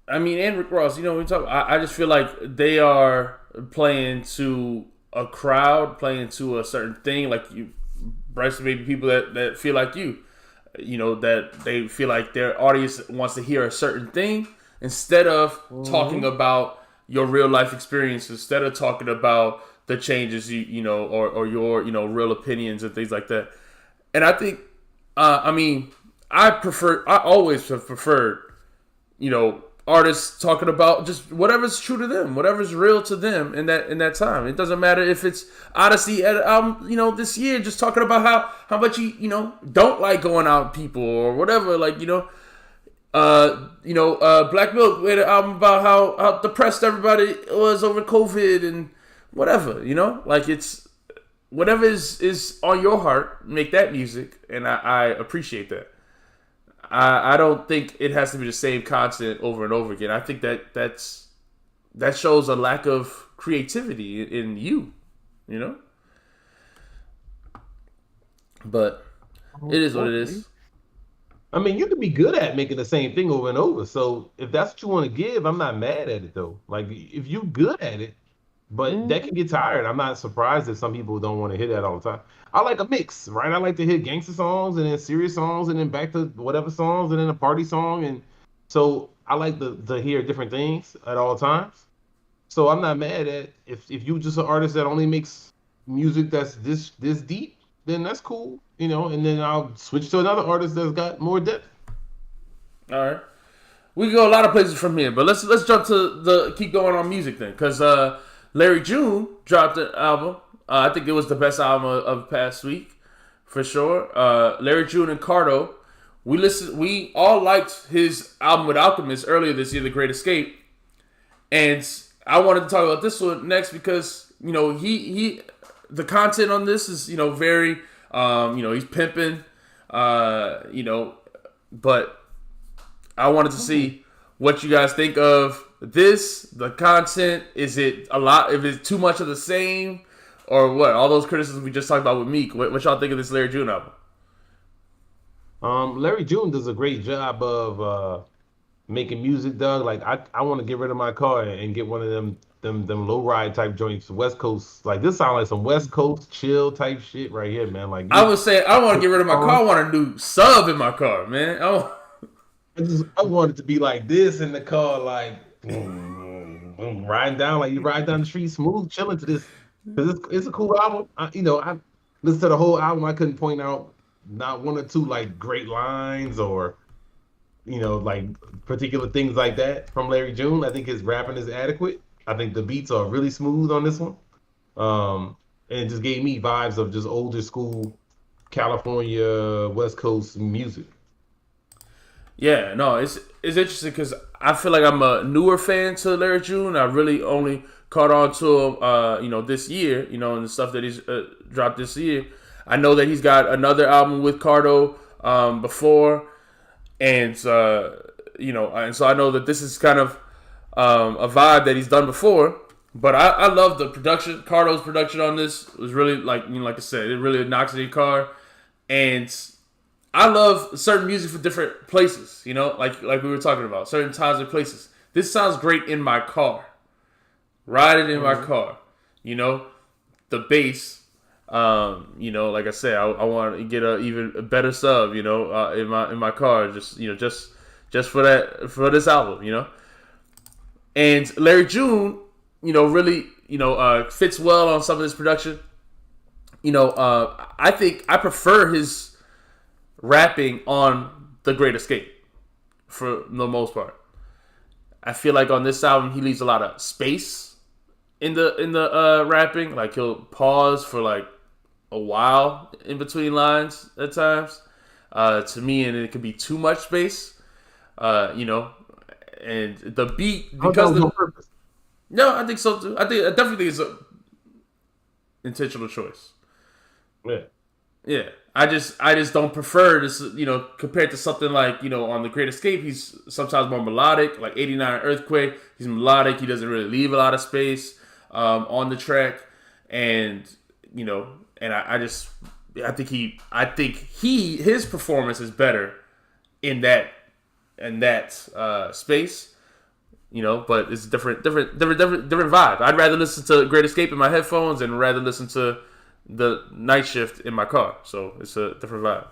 Speaker 2: I mean, and Rick Ross, we talk. I just feel like they are playing to a crowd, playing to a certain thing. Like you, Bryce, maybe people that feel like you, that they feel like their audience wants to hear a certain thing instead of talking
Speaker 3: Hmm.
Speaker 2: about your real life experience, instead of talking about the changes or your real opinions and things like that. And I think, I mean, I always have preferred, artists talking about just whatever's true to them, whatever's real to them in that time. It doesn't matter if it's Odyssey at this year, just talking about how much you don't like going out with people or whatever, like Black Milk made an album about how depressed everybody was over COVID and whatever, like it's whatever is on your heart, make that music, and I appreciate that. I don't think it has to be the same content over and over again. I think that shows a lack of creativity in you know. But it is what it
Speaker 3: Hopefully.
Speaker 2: is.
Speaker 1: I mean, you could be good at making the same thing over and over. So if that's what you want to give, I'm not mad at it though. Like if you good at it, But that can get tired. I'm not surprised that some people don't want to hear that all the time. I like a mix, right? I like to hear gangster songs and then serious songs and then back to whatever songs and then a party song. And so I like to hear different things at all times. So I'm not mad at if you just an artist that only makes music that's this deep, then that's cool, you know. And then I'll switch to another artist that's got more depth.
Speaker 2: All right. We can go a lot of places from here, but let's jump to the keep going on music then, because Larry June dropped an album. I think it was the best album of past week for sure. Larry June and Cardo. We all liked his album with Alchemist earlier this year, The Great Escape, and I wanted to talk about this one next because he the content on this is very he's pimping, but I wanted to see what you guys think of this, the content. Is it a lot? If it's too much of the same, or what? All those criticisms we just talked about with Meek. What y'all think of this Larry June album?
Speaker 1: Larry June does a great job of making music, Doug. Like I want to get rid of my car and get one of them low ride type joints, West Coast. Like this sounds like some West Coast chill type shit right here, man. Like
Speaker 2: I would say I want to get rid of my car. I want a new sub in my car, man.
Speaker 1: I want it to be like this in the car, like riding down, like you ride down the street smooth, chilling to this. Cause it's a cool album. I listened to the whole album. I couldn't point out not one or two like great lines or like particular things like that from Larry June. I think his rapping is adequate. I think the beats are really smooth on this one. And it just gave me vibes of just older school California West Coast music.
Speaker 2: Yeah, no, it's interesting because I feel like I'm a newer fan to Larry June. I really only caught on to him, this year, and the stuff that he's dropped this year. I know that he's got another album with Cardo before, and and so I know that this is kind of a vibe that he's done before. But I love the production. Cardo's production on this was really like I said, it really knocks it in your car, and I love certain music for different places, like we were talking about, certain times and places. This sounds great in my car. Riding in my car, the bass, like I said, I want to get a even better sub, in my car, just for this album, And Larry June, really, fits well on some of this production. I think I prefer his rapping on The Great Escape for the most part. I feel like on this album he leaves a lot of space in the rapping. Like he'll pause for like a while in between lines at times. To me, and it could be too much space. And the beat because
Speaker 1: no purpose.
Speaker 2: No, I think so too. I definitely think it's an intentional choice.
Speaker 1: Yeah.
Speaker 2: Yeah, I just don't prefer this, compared to something like, on The Great Escape, he's sometimes more melodic, like 89 Earthquake, he's melodic, he doesn't really leave a lot of space on the track, and, and I think his performance is better in that space, but it's a different vibe. I'd rather listen to Great Escape in my headphones and rather listen to the Night Shift in my car, so it's a different vibe.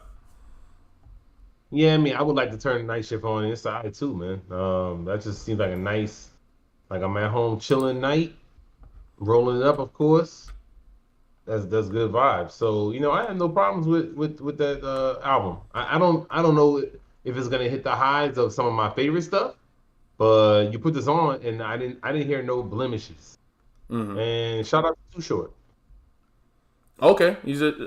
Speaker 1: Yeah, I mean, I would like to turn the Night Shift on inside too, man. That just seems like a nice, like I'm at home chilling night, rolling it up, of course. That's good vibes. So I have no problems with that album. I don't know if it's gonna hit the highs of some of my favorite stuff, but you put this on and I didn't hear no blemishes. Mm-hmm. And shout out to Too Short.
Speaker 2: Okay,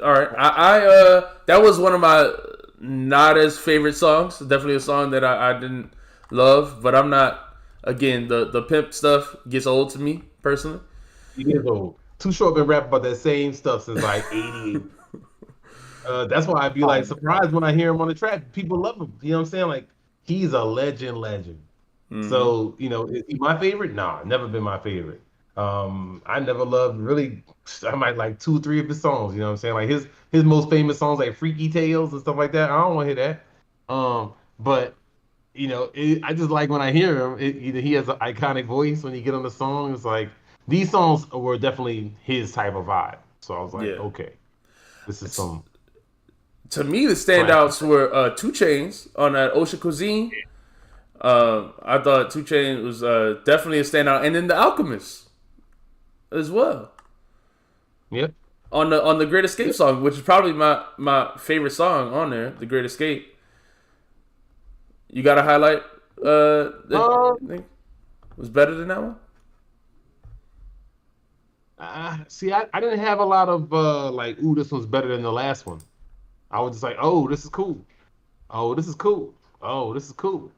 Speaker 2: all right. I that was one of my not as favorite songs. Definitely a song that I didn't love, but I'm not. Again, the pimp stuff gets old to me personally.
Speaker 1: It gets old. Too Short been rapping about that same stuff since like '88. That's why I'd be like surprised when I hear him on the track. People love him. You know what I'm saying? Like he's a legend. Mm-hmm. So is he my favorite? Nah, never been my favorite. I never loved really. I might like 2 or 3 of his songs. You know what I'm saying? Like his most famous songs like Freaky Tales and stuff like that. I don't want to hear that. But I just like when I hear him. Either he has an iconic voice when you get on the song. It's like these songs were definitely his type of vibe. So I was like,
Speaker 2: Yeah.
Speaker 1: okay, this is some
Speaker 2: To me, the
Speaker 1: classic.
Speaker 2: standouts were 2 Chainz on that Ocean Cuisine. I thought 2 Chainz was definitely a standout, and then The Alchemist as well
Speaker 1: Yep.
Speaker 2: on the Great Escape
Speaker 1: Yep.
Speaker 2: song, which is probably my favorite song on there, The Great Escape. You got to highlight that
Speaker 1: Um,
Speaker 2: thing was better than that one.
Speaker 1: See, I didn't have a lot of like, ooh, this one's better than the last one. I was just like, oh, this is cool. Oh, this is cool. Oh, this is cool.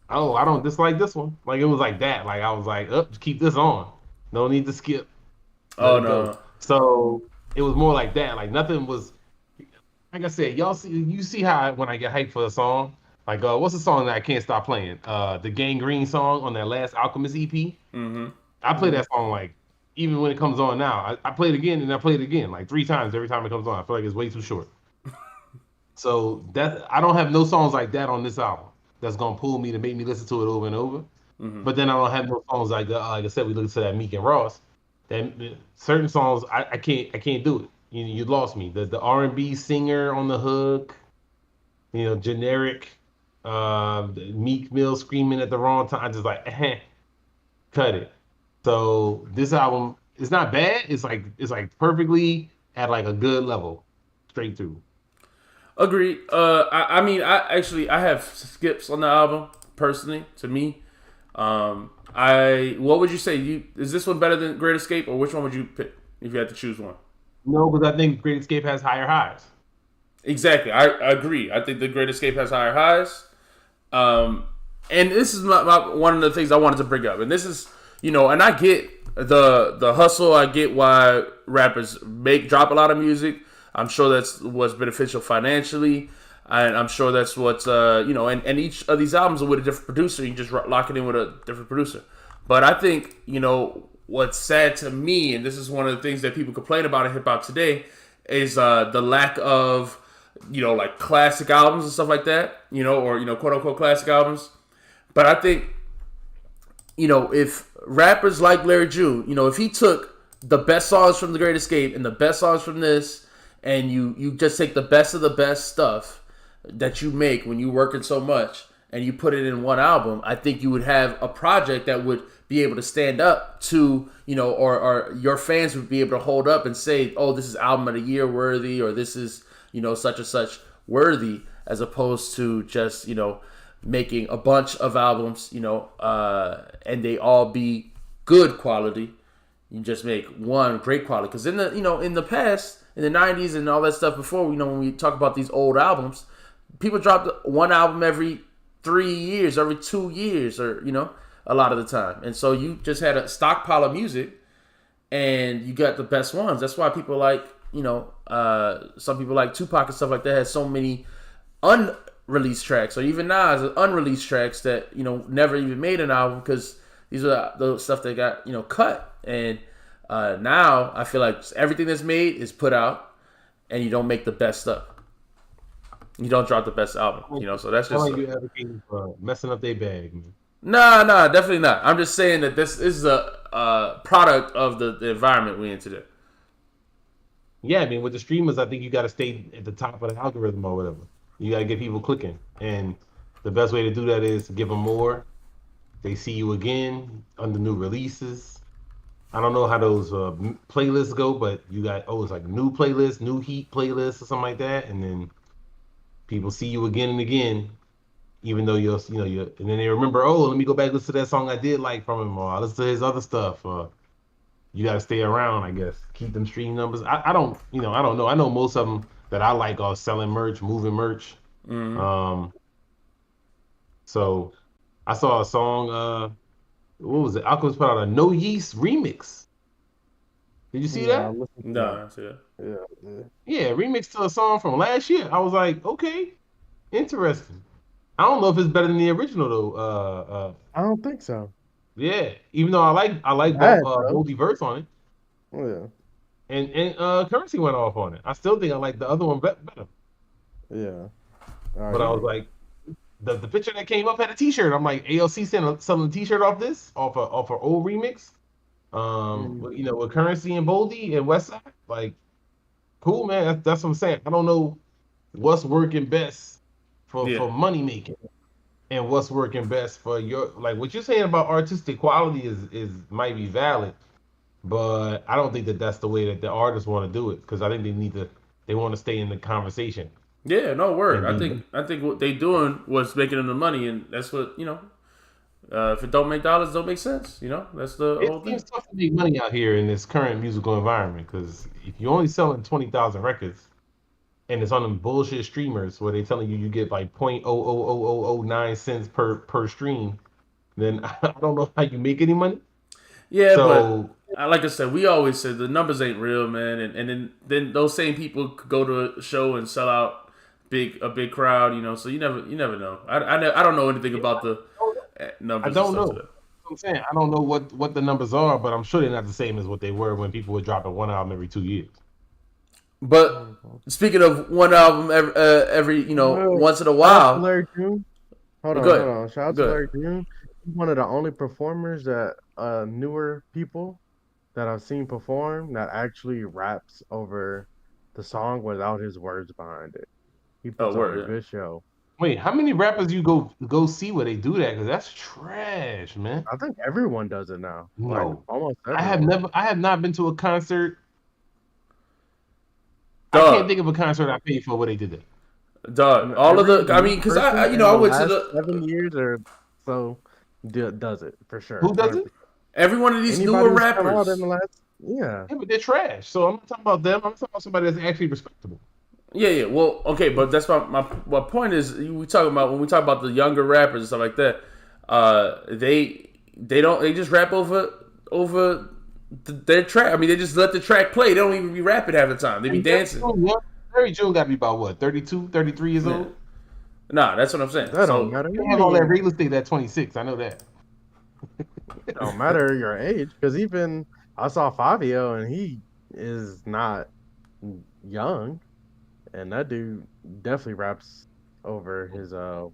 Speaker 1: Oh, I don't dislike this one. Like it was like that. Like I was like, up, keep this on. No need to skip. Let
Speaker 2: Oh
Speaker 1: it go.
Speaker 2: no,
Speaker 1: So it was more like that. Like nothing was. Like I said, you see how when I get hyped for a song, like what's the song that I can't stop playing? The Gangrene song on that last Alchemist EP.
Speaker 2: mm-hmm.
Speaker 1: I play that song like even when it comes on now. I play it again and I play it again like 3 times every time it comes on. I feel like it's way too short. So that I don't have no songs like that on this album that's gonna pull me to make me listen to it over and over.
Speaker 2: Mm-hmm.
Speaker 1: But then I don't have no songs like I said, we listened to that Meek and Ross. That certain songs I can't do it. You lost me. The R&B singer on the hook, generic Meek Mill screaming at the wrong time. I just like cut it. So this album is not bad. It's like perfectly at like a good level, straight through.
Speaker 2: Agreed. I mean, I have skips on the album personally. To me, what would you say? Is this one better than Great Escape, or which one would you pick if you had to choose one?
Speaker 1: No, because I think Great Escape has higher highs.
Speaker 2: Exactly. I agree. I think the Great Escape has higher highs. And this is one of the things I wanted to bring up. And this is, and I get the hustle. I get why rappers drop a lot of music. I'm sure that's what's beneficial financially. And I'm sure that's what's, and each of these albums are with a different producer. You just lock it in with a different producer. But I think, what's sad to me, and this is one of the things that people complain about in hip hop today, is the lack of, like classic albums and stuff like that, or, quote unquote classic albums. But I think, if rappers like Larry June, if he took the best songs from The Great Escape and the best songs from this, and you just take the best of the best stuff that you make when you're working so much and you put it in one album, I think you would have a project that would be able to stand up to, or your fans would be able to hold up and say, oh, this is album of the year worthy, or this is, such and such worthy, as opposed to just, making a bunch of albums, and they all be good quality. You just make one great quality. Because in the past, in the 90s and all that stuff before, when we talk about these old albums, people dropped one album every 3 years, every 2 years, or, a lot of the time. And so you just had a stockpile of music and you got the best ones. That's why people like, some people like Tupac and stuff like that has so many unreleased tracks, or even Nas, unreleased tracks that, never even made an album, because these are the stuff that got, cut. And now I feel like everything that's made is put out, and you don't make the best stuff. You don't drop the best album, so that's
Speaker 1: I
Speaker 2: just...
Speaker 1: like you advocating for messing up their bag, man.
Speaker 2: Nah, definitely not. I'm just saying that this is a product of the environment we're in today.
Speaker 1: Yeah, I mean, with the streamers, I think you got to stay at the top of the algorithm or whatever. You got to get people clicking, and the best way to do that is to give them more. They see you again under new releases. I don't know how those playlists go, but you got it's like new playlist, new heat playlist or something like that, and then people see you again and again, even though you're, and then they remember, oh, let me go back and listen to that song I did like from him, or I listen to his other stuff. You got to stay around, I guess. Keep them stream numbers. I don't, I don't know. I know most of them that I like are selling merch, moving merch.
Speaker 2: Mm-hmm.
Speaker 1: So I saw a song. What was it? Alchemist put out a No Yeast remix. Did you see that?
Speaker 2: No, I see that.
Speaker 3: Yeah.
Speaker 1: Remix to a song from last year. I was like, okay, interesting. I don't know if it's better than the original though.
Speaker 3: I don't think so.
Speaker 1: Yeah, even though I like
Speaker 3: Bad,
Speaker 1: both
Speaker 3: bro.
Speaker 1: multiverse on it,
Speaker 3: Oh, yeah.
Speaker 1: and Currency went off on it. I still think I like the other one better.
Speaker 3: Yeah.
Speaker 1: But I was like, the picture that came up had a T-shirt. I'm like, ALC selling a T-shirt off this, off a old remix. With Currency and Boldy and Westside, like, cool, man. That's what I'm saying. I don't know what's working best
Speaker 2: Yeah.
Speaker 1: for money making and what's working best for your, like, what you're saying about artistic quality is might be valid, but I don't think that that's the way that the artists want to do it, because I think they want to stay in the conversation
Speaker 2: Yeah, no word.
Speaker 1: and be.
Speaker 2: I think what they doing was making them the money, and that's what if it don't make dollars, it don't make sense. That's the
Speaker 1: It
Speaker 2: whole thing.
Speaker 1: seems tough to make money out here in this current musical environment, because if you're only selling 20,000 records and it's on them bullshit streamers where they telling you get like 0.00009 cents per stream, then I don't know how you make any money.
Speaker 2: Yeah, but
Speaker 1: So
Speaker 2: like I said, we always said the numbers ain't real, man, and then those same people could go to a show and sell out a big crowd, So you never know. I don't know anything about the
Speaker 1: I
Speaker 2: numbers.
Speaker 1: don't
Speaker 2: And
Speaker 1: know.
Speaker 2: stuff to that.
Speaker 1: I'm saying I don't know what the numbers are, but I'm sure they're not the same as what they were when people were dropping one album every 2 years.
Speaker 2: But speaking of one album every once in a
Speaker 3: Shout out to
Speaker 2: while.
Speaker 3: Larry June. Hold
Speaker 2: Go ahead.
Speaker 3: on. Shout out to Larry June. He's one of the only performers that newer people that I've seen perform that actually raps over the song without his words behind it. He puts on a good show.
Speaker 1: Wait, how many rappers you go see where they do that? Because that's trash, man.
Speaker 3: I think everyone does it now.
Speaker 1: No,
Speaker 3: like, almost everyone.
Speaker 1: I have not been to a concert.
Speaker 2: Dog.
Speaker 1: I can't think of a concert I paid for where they did that.
Speaker 2: Dog, all of the, I mean, because I went to the
Speaker 3: 7 years or so does it for sure.
Speaker 1: Who does it?
Speaker 2: Every one of these newer rappers.
Speaker 3: Yeah,
Speaker 1: but they're trash. So I'm not talking about them. I'm talking about somebody that's actually respectable.
Speaker 2: Yeah. Well, okay, but that's my point is when we talk about the younger rappers and stuff like that. They just rap over their track. I mean, they just let the track play. They don't even be rapping half the time. They be dancing.
Speaker 1: Larry June got to be about what, 32, 33 years old?
Speaker 2: Nah, that's what I'm saying.
Speaker 3: That don't matter.
Speaker 1: They have all that real estate at 26. I know that.
Speaker 3: It don't matter your age, because even I saw Fabio and he is not young, and that dude definitely raps over his
Speaker 1: So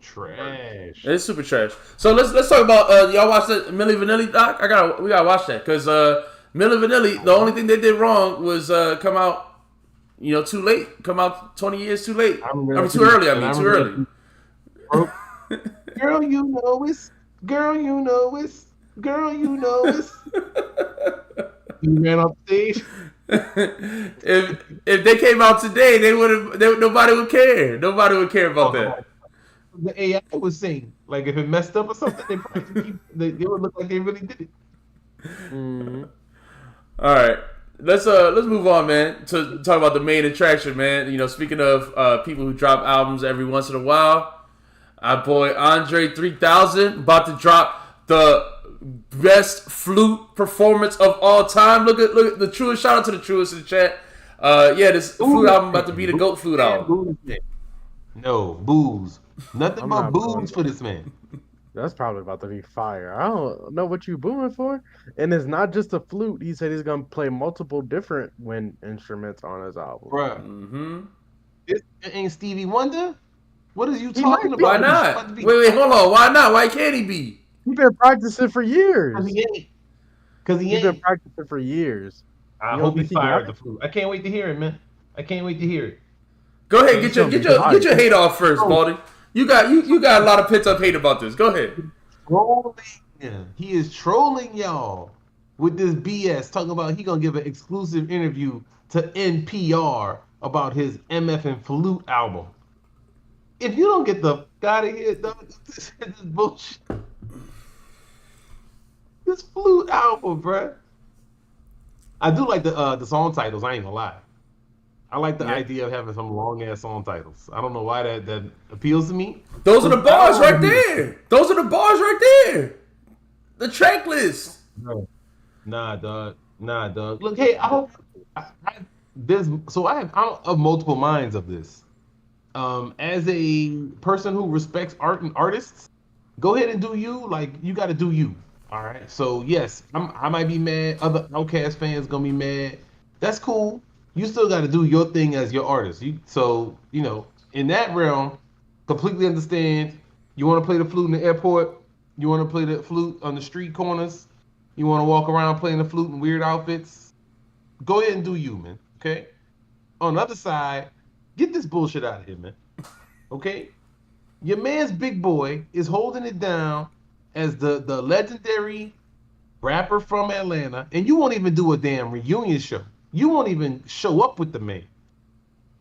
Speaker 1: trash.
Speaker 2: It's super trash. So let's talk about y'all watch that Milli Vanilli doc? We gotta watch that because Milli Vanilli, the only thing they did wrong was come out too late. Come out 20 years too late. I mean too early. Too early.
Speaker 1: Girl, you know it's. Girl, you know it's. Girl, you know it's. You ran off stage.
Speaker 2: If they came out today, nobody would care. Nobody would care about that.
Speaker 1: The AI would sing. Like if it messed up or something, they probably they would look like they really did it.
Speaker 3: Mm-hmm.
Speaker 2: All right. Let's move on, man, to talk about the main attraction, man. Speaking of people who drop albums every once in a while, our boy Andre 3000 about to drop the best flute performance of all time. Look at the truest. Shout out to the truest in the chat. This flute album about to be the GOAT flute album.
Speaker 1: No booze, nothing but booze for this man.
Speaker 3: That's probably about to be fire. I don't know what you booing for. And it's not just a flute. He said he's gonna play multiple different wind instruments on his album.
Speaker 1: Bruh.
Speaker 2: Mm-hmm.
Speaker 1: This ain't Stevie Wonder. What are you talking about?
Speaker 2: Why not? Wait, hold on. Why not? Why can't he be?
Speaker 3: He's been practicing for years.
Speaker 1: Because
Speaker 3: he's been practicing for years.
Speaker 1: I hope he fired the flute. I can't wait to hear it, man. I can't wait to hear it.
Speaker 2: Go ahead, get your hate off first, Baldy. You got a lot of pent up hate about this. Go ahead.
Speaker 1: He is trolling y'all with this BS, talking about he gonna give an exclusive interview to NPR about his MF and Flute album. If you don't get the fuck out of here, dog, this is bullshit. This Flute album, bruh. I do like the song titles. I ain't gonna lie. I like the idea of having some long ass song titles. I don't know why that appeals to me.
Speaker 2: Those are the bars right there. Those are the bars right there. The track list.
Speaker 1: No. Nah, dog. Look, hey, I have of multiple minds of this. As a person who respects art and artists, go ahead and do you. Like, you got to do you. All right. So yes, I might be mad. Other Outkast fans gonna be mad. That's cool. You still got to do your thing as your artist. In that realm, completely understand. You want to play the flute in the airport. You want to play the flute on the street corners. You want to walk around playing the flute in weird outfits? Go ahead and do you, man. Okay. On the other side, get this bullshit out of here, man. Okay. Your man's Big Boy is holding it down as the legendary rapper from Atlanta, and you won't even do a damn reunion show. You won't even show up with the man.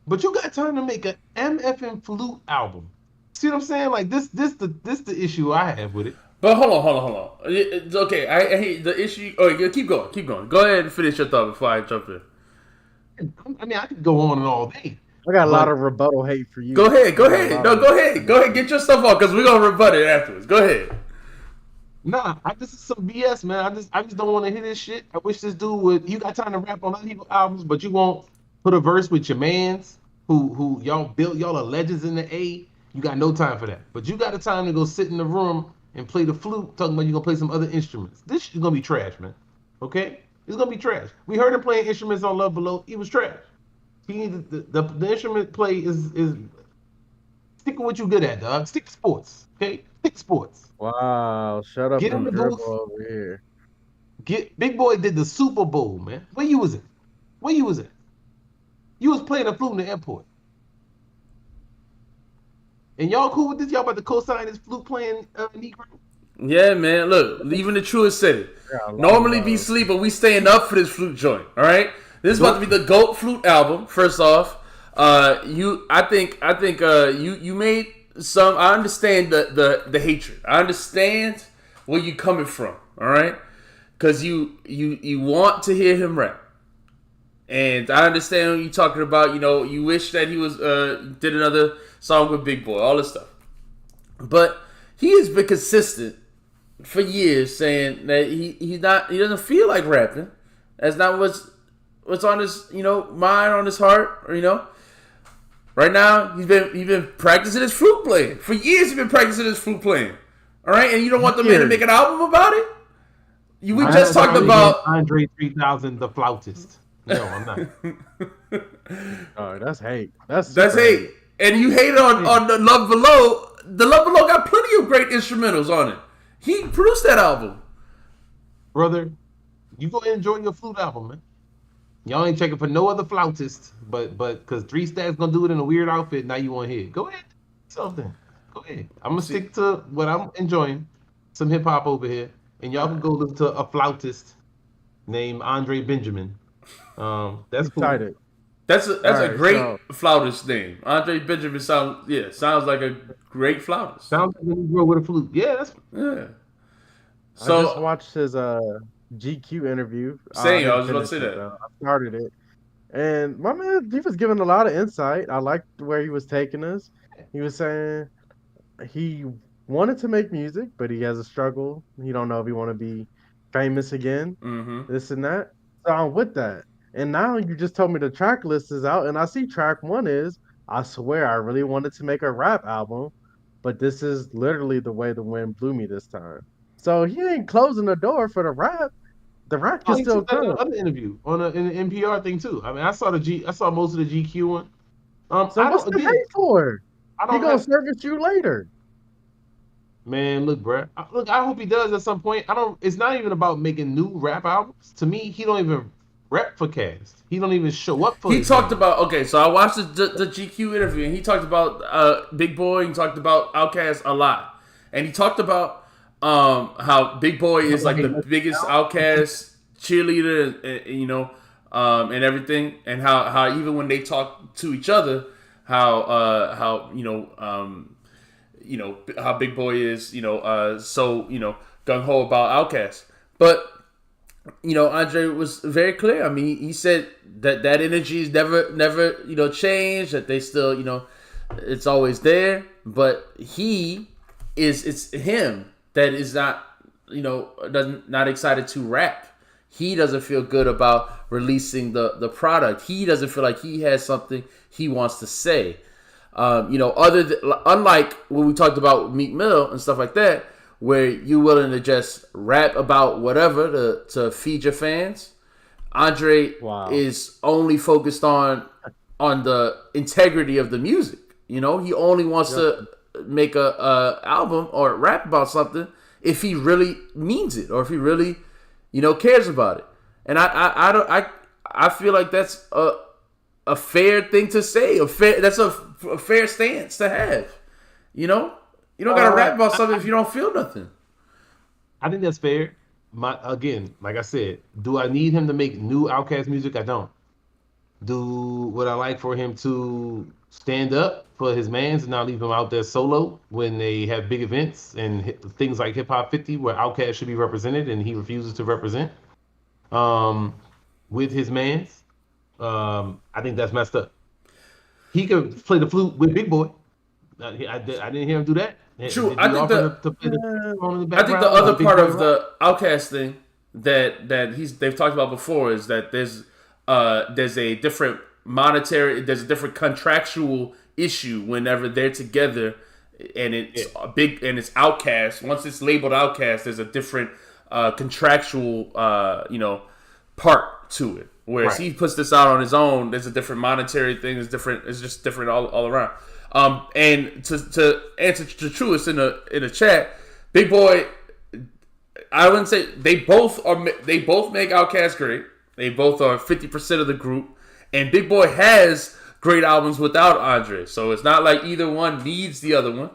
Speaker 1: But you got time to make an MF and Flute album. See what I'm saying? Like this the issue I have with it.
Speaker 2: But hold on. It's okay, I hate the issue. Oh, keep going. Go ahead and finish your thought before I jump in.
Speaker 1: I mean, I could go on and all day.
Speaker 3: I got a lot of rebuttal hate for you.
Speaker 2: Go ahead. No, go ahead. Get your stuff off because we're gonna rebut it afterwards. Go ahead.
Speaker 1: Nah, this is some BS, man. I just don't want to hear this shit. I wish this dude would. You got time to rap on other people's albums, but you won't put a verse with your mans who y'all built. Y'all are legends in the A. You got no time for that. But you got the time to go sit in the room and play the flute, talking about you gonna play some other instruments. This shit is gonna be trash, man. Okay, it's gonna be trash. We heard him playing instruments on Love Below. He was trash. He needed the instrument play is stick with what you good at, dog. Stick to sports, okay? Stick to sports.
Speaker 3: Wow, shut up
Speaker 1: Get in
Speaker 3: and
Speaker 1: the
Speaker 3: dribble
Speaker 1: booth.
Speaker 3: over here.
Speaker 1: Big Boy did the Super Bowl, man. Where you was at? You was playing the flute in the airport. And y'all cool with this? Y'all about to co-sign this flute playing Negro?
Speaker 2: Yeah, man. Look, even the truest said it.
Speaker 3: Yeah,
Speaker 2: Normally be sleep, but we staying up for this flute joint. All right. This is about to be the GOAT flute album. First off, I think you made some. I understand the hatred. I understand where you coming from. All right, because you want to hear him rap, and I understand what you talking about. You know, you wish that he was did another song with Big Boy, all this stuff, but he has been consistent for years saying that he doesn't feel like rapping. That's not what's on his mind, on his heart, or right now he's been practicing his flute playing for years. He's been practicing his flute playing. All right, and you don't want the man to make an album about it. We just talked about
Speaker 1: Andre 3000, the flautist. No, I'm not.
Speaker 3: Oh, that's hate. That's
Speaker 2: hate, and you hate on the Love Below. The Love Below got plenty of great instrumentals on it. He produced that album,
Speaker 1: brother. You go enjoy your flute album, man. Y'all ain't checking for no other flautist, but because 3 Stacks gonna do it in a weird outfit. Now you want to hear it. Go ahead, something. Go ahead. I'm gonna stick to what I'm enjoying. Some hip hop over here, and y'all can go listen to a flautist named Andre Benjamin. That's cool.
Speaker 3: Excited.
Speaker 2: That's a great flautist name. Andre Benjamin sounds like a great flautist.
Speaker 1: Sounds like a Negro with a flute. Yeah.
Speaker 3: So I just watched his GQ interview.
Speaker 2: I was about to say that.
Speaker 3: I started it, and my man, he was giving a lot of insight. I liked where he was taking us. He was saying he wanted to make music, but he has a struggle. He don't know if he want to be famous again.
Speaker 2: Mm-hmm.
Speaker 3: This and that. So I'm with that. And now you just told me the track list is out, and I see track 1 is, I swear I really wanted to make a rap album, but this is literally the way the wind blew me this time. So he ain't closing the door for the rap. The rap can still come.
Speaker 1: Another interview on an NPR thing too. I mean, I saw most of the GQ one.
Speaker 3: So what's the hate for? He gonna service you later.
Speaker 1: Man, look, bro. I hope he does at some point. It's not even about making new rap albums. To me, he don't even rep for Cast. He don't even show up for.
Speaker 2: He talked about so I watched the GQ interview, and he talked about Big Boy. He talked about Outkast a lot, and he talked about how Big Boy is like the biggest Outkast cheerleader, and everything, and how even when they talk to each other, how Big Boy is so gung ho about Outkast, but Andre was very clear. I mean, he said that energy is never changed. That they still it's always there, but it's him that is not not excited to rap. He doesn't feel good about releasing the product. He doesn't feel like he has something he wants to say. Unlike when we talked about Meek Mill and stuff like that, where you're willing to just rap about whatever to feed your fans. Andre is only focused on the integrity of the music. He only wants to make a album or rap about something if he really means it, or if he really cares about it. And I feel like that's a fair thing to say. That's a fair stance to have. You don't gotta rap about something if you don't feel nothing.
Speaker 1: I think that's fair. Again, like I said, do I need him to make new Outkast music? I don't. Would I like for him to stand up for his mans and not leave him out there solo when they have big events and things like Hip Hop 50 where Outkast should be represented and he refuses to represent with his mans? I think that's messed up. He could play the flute with Big Boy. I didn't hear him do that.
Speaker 2: True. I think the other part of the Outkast thing that they've talked about before is that there's a different there's a different contractual issue whenever they're together, and it's big and it's Outkast. Once it's labeled Outkast, there's a different contractual part to it. Whereas he puts this out on his own, there's a different monetary thing. It's different. It's just different all around. And to answer the truest in the chat, Big Boy, I wouldn't say they both make Outkast great. They both are 50% of the group, and Big Boy has great albums without Andre. So it's not like either one needs the other one.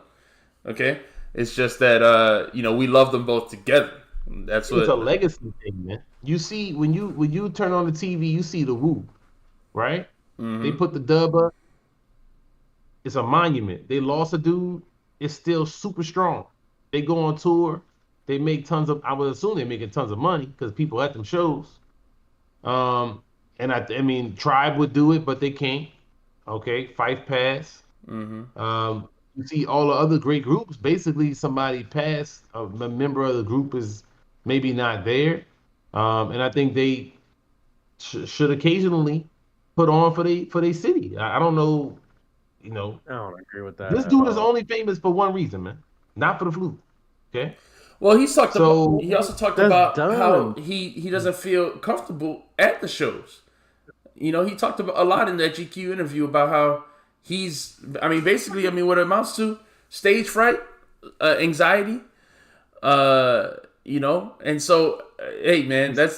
Speaker 2: Okay, it's just that we love them both together. It's
Speaker 1: a legacy thing, man. You see when you turn on the TV, you see the Woo, right? Mm-hmm. They put the dub up. It's a monument. They lost a dude. It's still super strong. They go on tour. They make tons of. I would assume they're making tons of money because people at them shows. And I mean, Tribe would do it, but they can't. Okay, Fife passed. Mm-hmm. You see all the other great groups. Basically, somebody passed. A member of the group is maybe not there. And I think they should occasionally put on for their city. I don't know. I
Speaker 3: don't agree with that.
Speaker 1: This dude is only famous for one reason, man. Not for the flute. Okay.
Speaker 2: Well, he also talked about how he doesn't feel comfortable at the shows. He talked about a lot in that GQ interview about how basically what it amounts to stage fright, anxiety, and so hey man, that's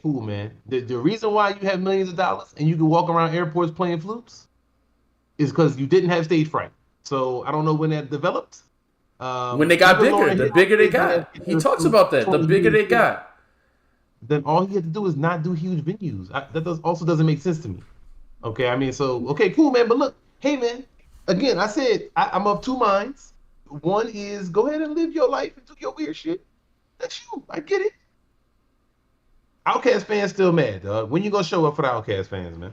Speaker 1: cool, man. The reason why you have millions of dollars and you can walk around airports playing flutes is because you didn't have stage fright. So I don't know when that developed.
Speaker 2: When they got bigger, the bigger they got. He talks about that. The bigger they got.
Speaker 1: Then all he had to do is not do huge venues. Also doesn't make sense to me. Okay, okay, cool, man. But look, hey, man. Again, I said I'm of two minds. One is go ahead and live your life and do your weird shit. That's you. I get it. Outkast fans still mad, dog. When you gonna show up for the Outkast fans, man?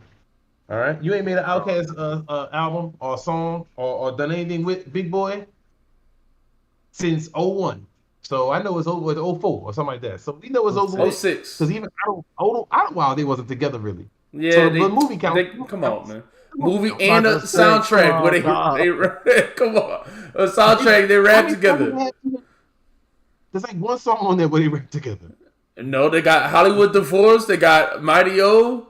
Speaker 1: All right, you ain't made an Outkast album or song or done anything with Big Boy since 01. So I know it's over with 04 or something like that. So we know it's over with
Speaker 2: 06.
Speaker 1: Because even Idlewild, they wasn't together really.
Speaker 2: Yeah,
Speaker 1: so the movie count.
Speaker 2: Come on, man. Movie and a soundtrack where they come on, a soundtrack they rap together.
Speaker 1: There's like one song on there where they rap together.
Speaker 2: No, they got Hollywood Divorce. They got Mighty O.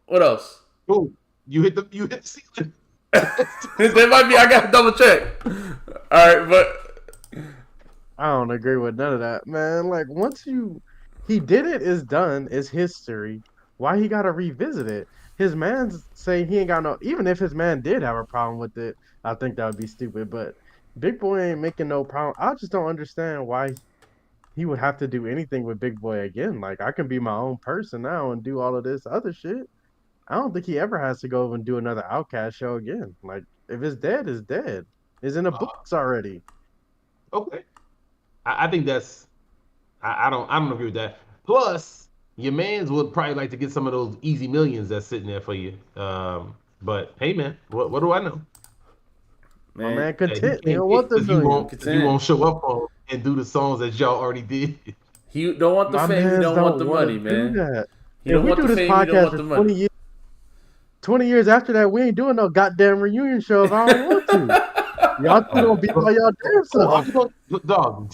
Speaker 2: What else?
Speaker 1: Oh, you hit the ceiling.
Speaker 2: That might be. I got to double check. All right, but
Speaker 3: I don't agree with none of that, man. Like once he did it, it's done. It's history. Why he gotta revisit it? His man's say he ain't got no. Even if his man did have a problem with it, I think that would be stupid. But Big Boy ain't making no problem. I just don't understand why he would have to do anything with Big Boy again. Like I can be my own person now and do all of this other shit. I don't think he ever has to go and do another Outkast show again. Like if it's dead, it's dead. It's in the books already.
Speaker 1: Okay, I think that's. I don't agree with that. Plus, your mans would probably like to get some of those easy millions that's sitting there for you. But hey, man, what do I know?
Speaker 3: My man content. You don't want the millions.
Speaker 1: You won't show up on and do the songs that y'all already did.
Speaker 2: He don't want the fame. He don't want the money, man. He don't want the fame. He don't want the money.
Speaker 3: 20 years after that, we ain't doing no goddamn reunion shows. I don't want to. Y'all two gonna be by y'all damn self.
Speaker 1: Dog,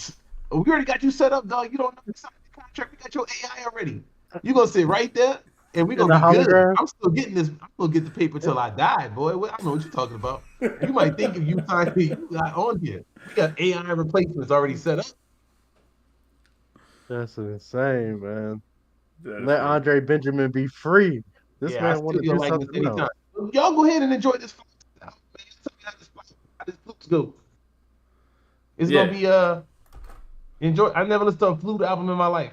Speaker 1: we already got you set up, dog. You don't know the contract. We got your AI already. You gonna sit right there, and we gonna be good. I'm still getting this. I'm gonna get the paper till I die, boy. I don't know what you're talking about. You might think if you signed me, you got on here. We got AI replacements already set up.
Speaker 3: That's insane, man.
Speaker 2: That's
Speaker 3: Let
Speaker 2: crazy.
Speaker 3: Andre Benjamin be free. This
Speaker 1: Yeah, I
Speaker 3: man want
Speaker 1: steal
Speaker 3: to
Speaker 1: your
Speaker 3: do
Speaker 1: likeness
Speaker 3: something
Speaker 1: anytime.
Speaker 3: else.
Speaker 1: Y'all go ahead and enjoy this flute album. Man, tell me how this flute's go. It's gonna
Speaker 2: Yeah.
Speaker 1: be enjoy. I never listened to a flute album in my life.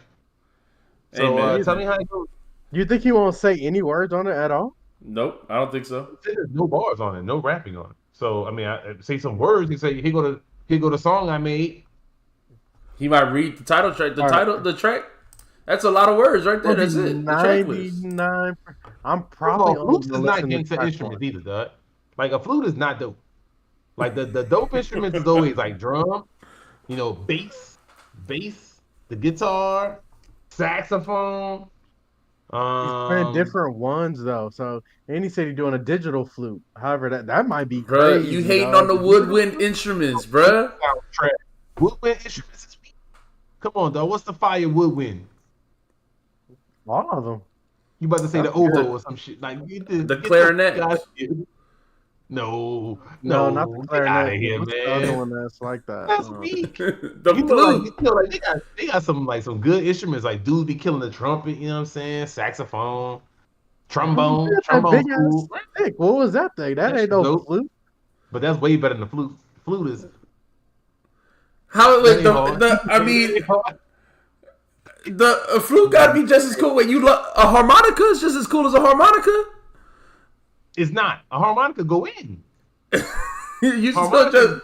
Speaker 2: Hey,
Speaker 1: So
Speaker 2: man.
Speaker 1: tell me how it goes.
Speaker 3: You think he won't say any words on it at all?
Speaker 2: Nope, I don't think so.
Speaker 1: There's no bars on it, no rapping on it. So I mean, I say some words. He say, here go the song I made."
Speaker 2: He might read the title track.
Speaker 3: All right.
Speaker 2: The track. That's a lot of words right there.
Speaker 3: It'll be
Speaker 2: That's it. The track list.
Speaker 3: 99. I'm
Speaker 1: First of
Speaker 3: probably
Speaker 1: all,
Speaker 3: only
Speaker 1: flutes
Speaker 3: gonna
Speaker 1: is not
Speaker 3: listen to
Speaker 1: gangsta
Speaker 3: track one.
Speaker 1: instruments either, dog. Like a flute is not dope. Like the dope instruments is always like drum, bass, the guitar, saxophone.
Speaker 3: He's playing different ones though. So and he said he's doing a digital flute. However, that might be
Speaker 2: Bruh,
Speaker 3: crazy.
Speaker 2: you hating on
Speaker 3: dog.
Speaker 2: the woodwind instruments, bruh.
Speaker 1: Soundtrack. Woodwind instruments is weak. Come on, dog. What's the fire woodwind?
Speaker 3: All of them.
Speaker 1: You about to say the
Speaker 3: That's
Speaker 1: oboe
Speaker 3: good.
Speaker 1: or some shit? Like
Speaker 2: The clarinet.
Speaker 1: No,
Speaker 3: No, not the
Speaker 1: get out
Speaker 3: clarinet.
Speaker 1: of here,
Speaker 3: What's the other
Speaker 1: man.
Speaker 3: one that's like that?
Speaker 1: That's weak.
Speaker 2: The
Speaker 1: You
Speaker 2: flute.
Speaker 1: know, like they got some good instruments. Like dudes be killing the trumpet. You know what I'm saying? Saxophone, trombone,
Speaker 3: That big
Speaker 1: cool.
Speaker 3: ass stick. What was that thing? That
Speaker 1: That's
Speaker 3: ain't no
Speaker 1: dope.
Speaker 3: flute.
Speaker 1: But that's way better than the flute. Flute is
Speaker 2: How? Wait,
Speaker 1: hard.
Speaker 2: I mean, the flute gotta be just as cool. Wait, a harmonica is just as cool as a harmonica?
Speaker 1: It's not. A harmonica go in.
Speaker 2: You still
Speaker 1: Harmonica.
Speaker 2: just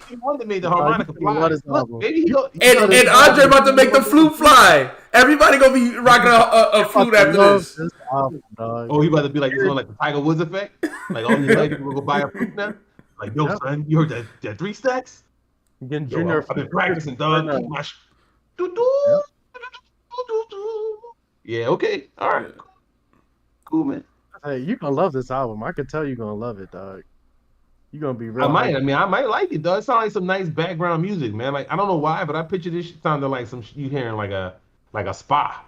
Speaker 1: He wanted to make the harmonica
Speaker 3: You
Speaker 1: fly.
Speaker 3: what is
Speaker 1: Look,
Speaker 3: album?
Speaker 1: maybe he go.
Speaker 2: and Andre about to make the flute fly. Everybody gonna be rocking a flute after this.
Speaker 3: Album, dog.
Speaker 1: Oh, he about to be like this one, like the Tiger Woods effect. Like all these white people go buy a flute now. Like, yo,
Speaker 3: Yep.
Speaker 1: son, you heard that 3 stacks?
Speaker 3: You getting
Speaker 1: Yo,
Speaker 3: junior.
Speaker 1: I've been practicing, dog.
Speaker 3: Right now.
Speaker 1: Keep my do-do, do-do. Yeah, okay. All right. Cool, man.
Speaker 3: Hey, you gonna love this album. I can tell you gonna love it, dog. You gonna be real.
Speaker 1: I might.
Speaker 3: hyped.
Speaker 1: I mean, I might like it, though. It sounds like some nice background music, man. Like I don't know why, but I picture this shit sounding like some you hearing like a spa,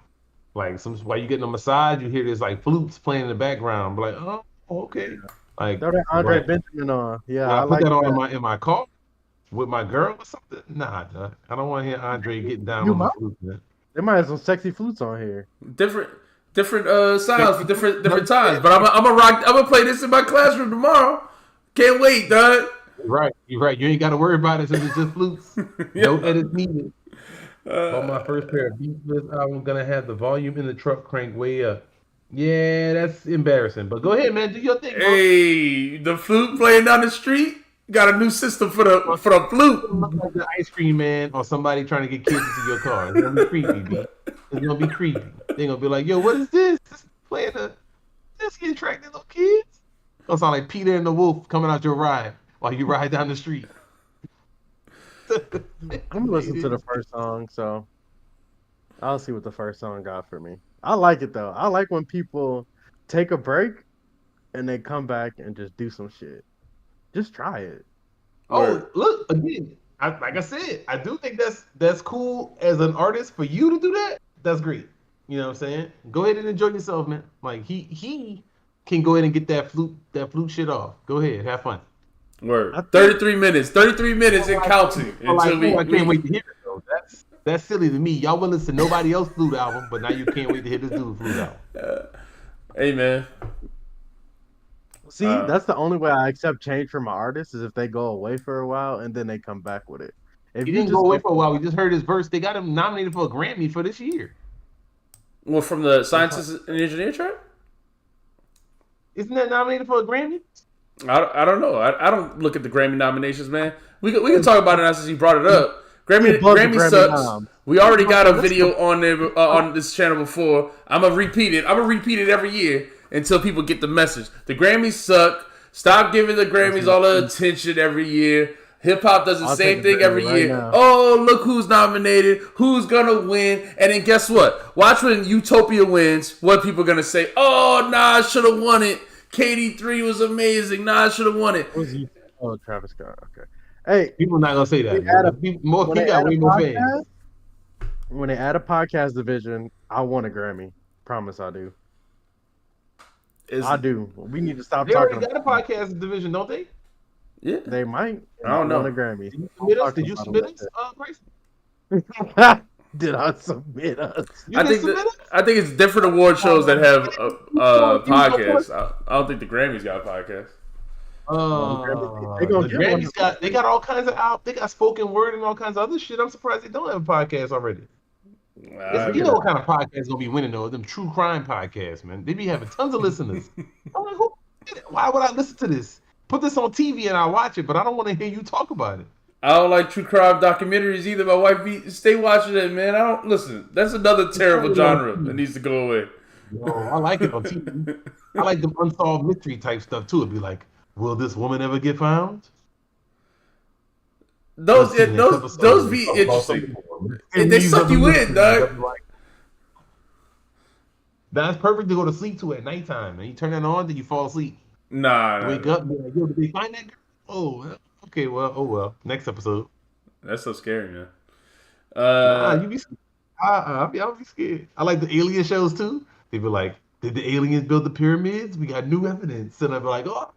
Speaker 1: like while you getting a massage, you hear this like flutes playing in the background. But like, oh, okay. Like,
Speaker 3: Throw that Andre
Speaker 1: right.
Speaker 3: Benjamin on. Yeah,
Speaker 1: Will I
Speaker 3: I
Speaker 1: put
Speaker 3: like
Speaker 1: that on
Speaker 3: that.
Speaker 1: in my car with my girl or something? Nah, dog. I don't want to hear Andre getting down
Speaker 3: You
Speaker 1: on the
Speaker 3: might.
Speaker 1: flute, man.
Speaker 3: They might have some sexy flutes on here.
Speaker 2: Different sounds for different times. But I'm gonna play this in my classroom tomorrow. Can't wait, dog.
Speaker 1: You're right. You ain't got to worry about it since it's just flutes.
Speaker 2: Yeah.
Speaker 1: No edits needed. On my first pair of Beats for this album, gonna have the volume in the truck cranked way up. Yeah, that's embarrassing. But go ahead, man. Do your thing, bro.
Speaker 2: Hey, the flute playing down the street. Got a new system for the flute.
Speaker 1: Look like the ice cream man or somebody trying to get kids into your car. It's gonna be creepy, B. It's gonna be creepy. They're gonna be like, yo, what is this? This get attracting little kids? It's gonna sound like Peter and the Wolf coming out your ride while you ride down the street.
Speaker 3: I'm gonna listen to the first song, so I'll see what the first song got for me. I like it though. I like when people take a break and they come back and just do some shit. Just try it.
Speaker 1: Oh, look again. Like I said, I do think that's cool as an artist for you to do that. That's great. You know what I'm saying? Go ahead and enjoy yourself, man. Like he can go ahead and get that flute shit off. Go ahead, have fun.
Speaker 2: Word. 33 minutes. 33 minutes and counting.
Speaker 1: I
Speaker 2: Until
Speaker 1: can't wait to hear it though. That's silly to me. Y'all will listen to nobody else's flute album, but now you can't wait to hear this dude's flute album.
Speaker 2: Hey, man.
Speaker 3: See, that's the only way I accept change from my artist is if they go away for a while and then they come back with it. If
Speaker 1: He didn't go away for a while. We just heard his verse. They got him nominated for a Grammy for this year.
Speaker 2: Well, from the Scientist and Engineer track?
Speaker 1: Isn't that nominated for a Grammy?
Speaker 2: I don't know. I don't look at the Grammy nominations, man. We can talk about it now since you brought it up. Grammy sucks.
Speaker 3: nom.
Speaker 2: We already got a video on there on this channel before. I'm gonna repeat it. Every year until people get the message. The Grammys suck. Stop giving the Grammys all the attention every year. Hip hop does the same thing every year.
Speaker 3: now.
Speaker 2: Oh, look who's nominated. Who's gonna win? And then guess what? Watch when Utopia wins. What people gonna say? Oh, nah, I should have won it. KD3 was amazing. Nah, I should have won it.
Speaker 3: Oh, Travis Scott. Okay. Hey,
Speaker 1: People not gonna say that. He got way more fans.
Speaker 3: When they add a podcast division, I want a Grammy. Promise I do. I do. We need to stop
Speaker 1: They
Speaker 3: talking.
Speaker 1: already got a podcast division, don't they?
Speaker 2: Yeah.
Speaker 3: They might.
Speaker 2: I don't know.
Speaker 3: Want a Grammy.
Speaker 1: Did you submit us, Bryson?
Speaker 3: Did I submit us?
Speaker 2: I think it's different award shows that have podcasts. I don't think the Grammys got a podcast.
Speaker 3: They gonna
Speaker 1: The
Speaker 3: get one.
Speaker 1: Grammys got all kinds of they got spoken word and all kinds of other shit. I'm surprised they don't have a podcast already. You know what kind of podcast gonna be winning though? Them true crime podcasts, man. They be having tons of listeners. I'm like, why would I listen to this? Put this on TV and I'll watch it, but I don't want to hear you talk about it.
Speaker 2: I don't like true crime documentaries either. My wife stay watching it, man. I don't listen. That's another terrible genre that needs to go away.
Speaker 1: No, I like it on TV. I like the unsolved mystery type stuff too. It'd be like, will this woman ever get found?
Speaker 2: Those be interesting. And they suck you in, dog.
Speaker 1: That's perfect to go to sleep to at nighttime. And you turn that on, then you fall asleep.
Speaker 2: Nah.
Speaker 1: Wake up and be like, yo, did they find that girl? Oh, okay, well. Next episode.
Speaker 2: That's so scary, man.
Speaker 1: You be scared. I'll be scared. I like the alien shows too. They be like, did the aliens build the pyramids? We got new evidence. And I'll be like, oh.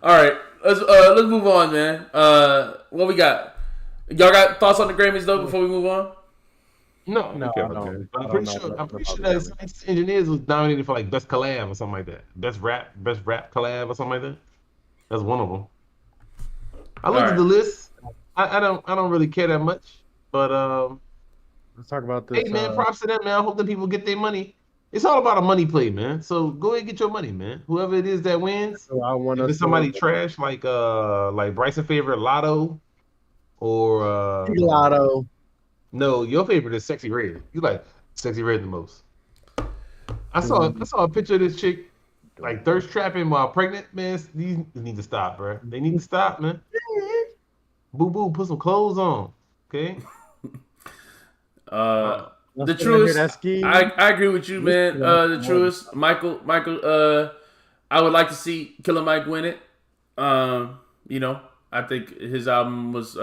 Speaker 2: All right, let's move on, man. What we got? Y'all got thoughts on the Grammys though before we move on?
Speaker 1: No, I don't. I'm pretty sure that Science Engineers was nominated for like best collab or something like that. Best rap collab or something like that. That's one of them. I looked at the list. I don't really care that much, but
Speaker 3: let's talk about this.
Speaker 1: Hey man, props to them, man. I hope that people get their money. It's all about a money play, man. So go ahead and get your money, man. Whoever it is that wins.
Speaker 3: So
Speaker 1: if it's somebody trash like Bryson favorite Lotto or
Speaker 3: Lotto.
Speaker 1: No, your favorite is Sexy Red. You like Sexy Red the most. I saw a picture of this chick like thirst trapping while pregnant, man. These need to stop, bro. They need to stop, man. Boo boo, put some clothes on, okay?
Speaker 2: The truest. I agree with you, man. The truest, Michael. I would like to see Killer Mike win it. You know, I think his album was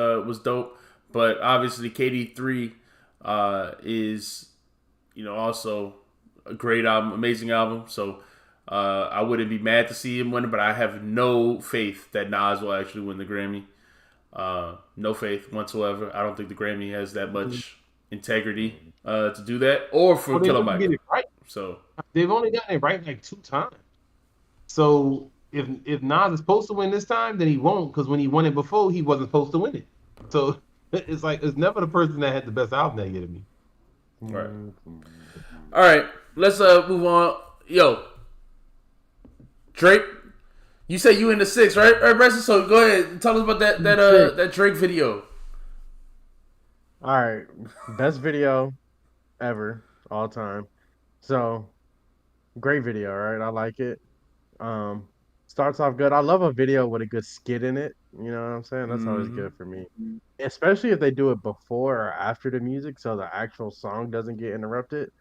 Speaker 2: dope, but obviously KD3 is, you know, also a great album, amazing album. So I wouldn't be mad to see him win it, but I have no faith that Nas will actually win the Grammy. No faith whatsoever. I don't think the Grammy has that much integrity to do that, or for Killer Mike.
Speaker 1: Get it right.
Speaker 2: So
Speaker 1: they've only gotten it right like 2 times. So if Nas is supposed to win this time, then he won't, because when he won it before, he wasn't supposed to win it. So it's like it's never the person that had the best album that year to me.
Speaker 2: Right. All right, let's move on. Yo, Drake, you say you in the 6, right? All right, Bryson. So go ahead, tell us about that Drake video.
Speaker 3: All right, best video ever, all time. So, great video, right? I like it. Starts off good. I love a video with a good skit in it. You know what I'm saying? That's always good for me. Especially if they do it before or after the music, so the actual song doesn't get interrupted.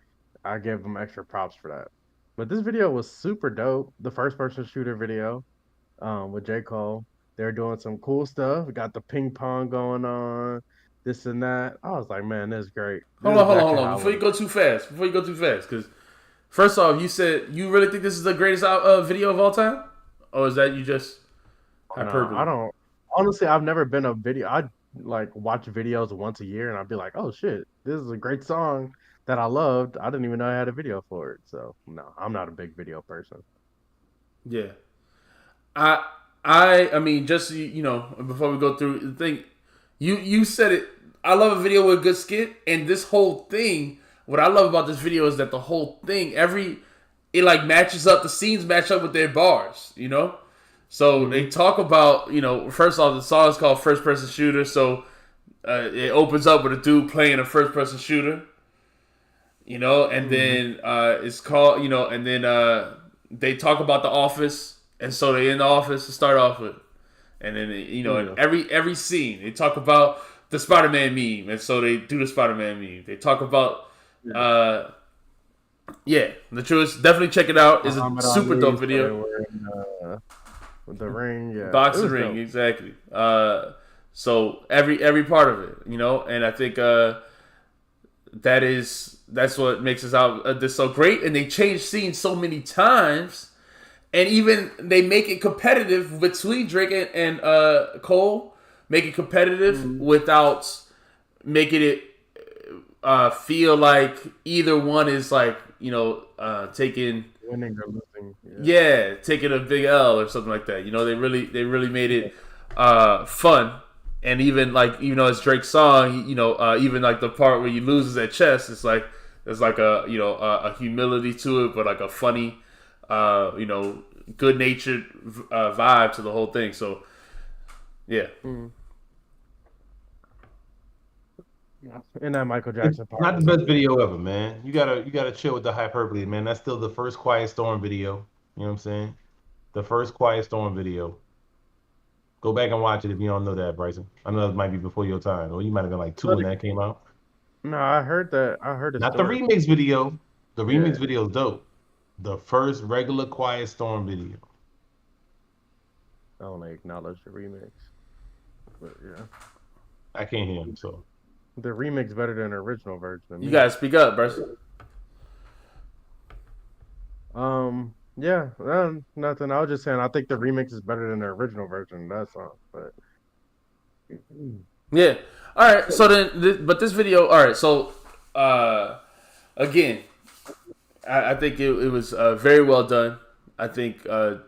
Speaker 3: I give them extra props for that. But this video was super dope. The first-person shooter video with J. Cole. They're doing some cool stuff. We got the ping pong going on. This and that. I was like, man, this is great.
Speaker 2: Hold on. Before you go too fast, because first off, you said you really think this is the greatest video of all time, or is that you just hyperbole?
Speaker 3: I don't. Honestly, I've never been a video. I like watch videos once a year, and I'd be like, oh shit, this is a great song that I loved. I didn't even know I had a video for it. So no, I'm not a big video person.
Speaker 2: Yeah, I mean, just you know, before we go through the thing. You said it. I love a video with a good skit, and this whole thing. What I love about this video is that the whole thing, it like matches up. The scenes match up with their bars, you know. So they talk about, you know, first off, the song is called First Person Shooter. So it opens up with a dude playing a first person shooter, you know, and then it's called, you know, and then they talk about the office, and so they in the office to start off with. And then, you know, in every scene, they talk about the Spider-Man meme. And so they do the Spider-Man meme. They talk about, the truest. Definitely check it out. It's a super dope video.
Speaker 3: With the ring, yeah.
Speaker 2: Boxing ring, dope. Exactly. So every part of it, you know, and I think that's what makes us out this so great. And they change scenes so many times. And even they make it competitive between Drake and Cole, make it competitive without making it feel like either one is like, taking
Speaker 3: winning or losing.
Speaker 2: taking a big L or something like that. They really made it fun. And even as Drake's song, even like the part where he loses at chess, it's like there's like a humility to it, but like a funny, good natured vibe to the whole thing. So yeah.
Speaker 3: And that Michael Jackson part.
Speaker 1: Not the best video ever, man. You gotta chill with the hyperbole, man. That's still the first Quiet Storm video. You know what I'm saying? The first Quiet Storm video. Go back and watch it if you don't know that, Bryson. I know it might be before your time, or you might have been like 2 when that came out.
Speaker 3: No, I heard that. I heard it.
Speaker 1: Not the remix video. The remix video is dope. The first regular Quiet Storm video.
Speaker 3: I only acknowledge the remix, but yeah,
Speaker 1: I can't hear him, so
Speaker 3: the remix better than the original version.
Speaker 2: You gotta speak up, bro.
Speaker 3: Yeah, nothing. I was just saying I think the remix is better than the original version. That's all. But
Speaker 2: yeah. All right. So then, but this video. All right. So again, I think it was very well done. I think the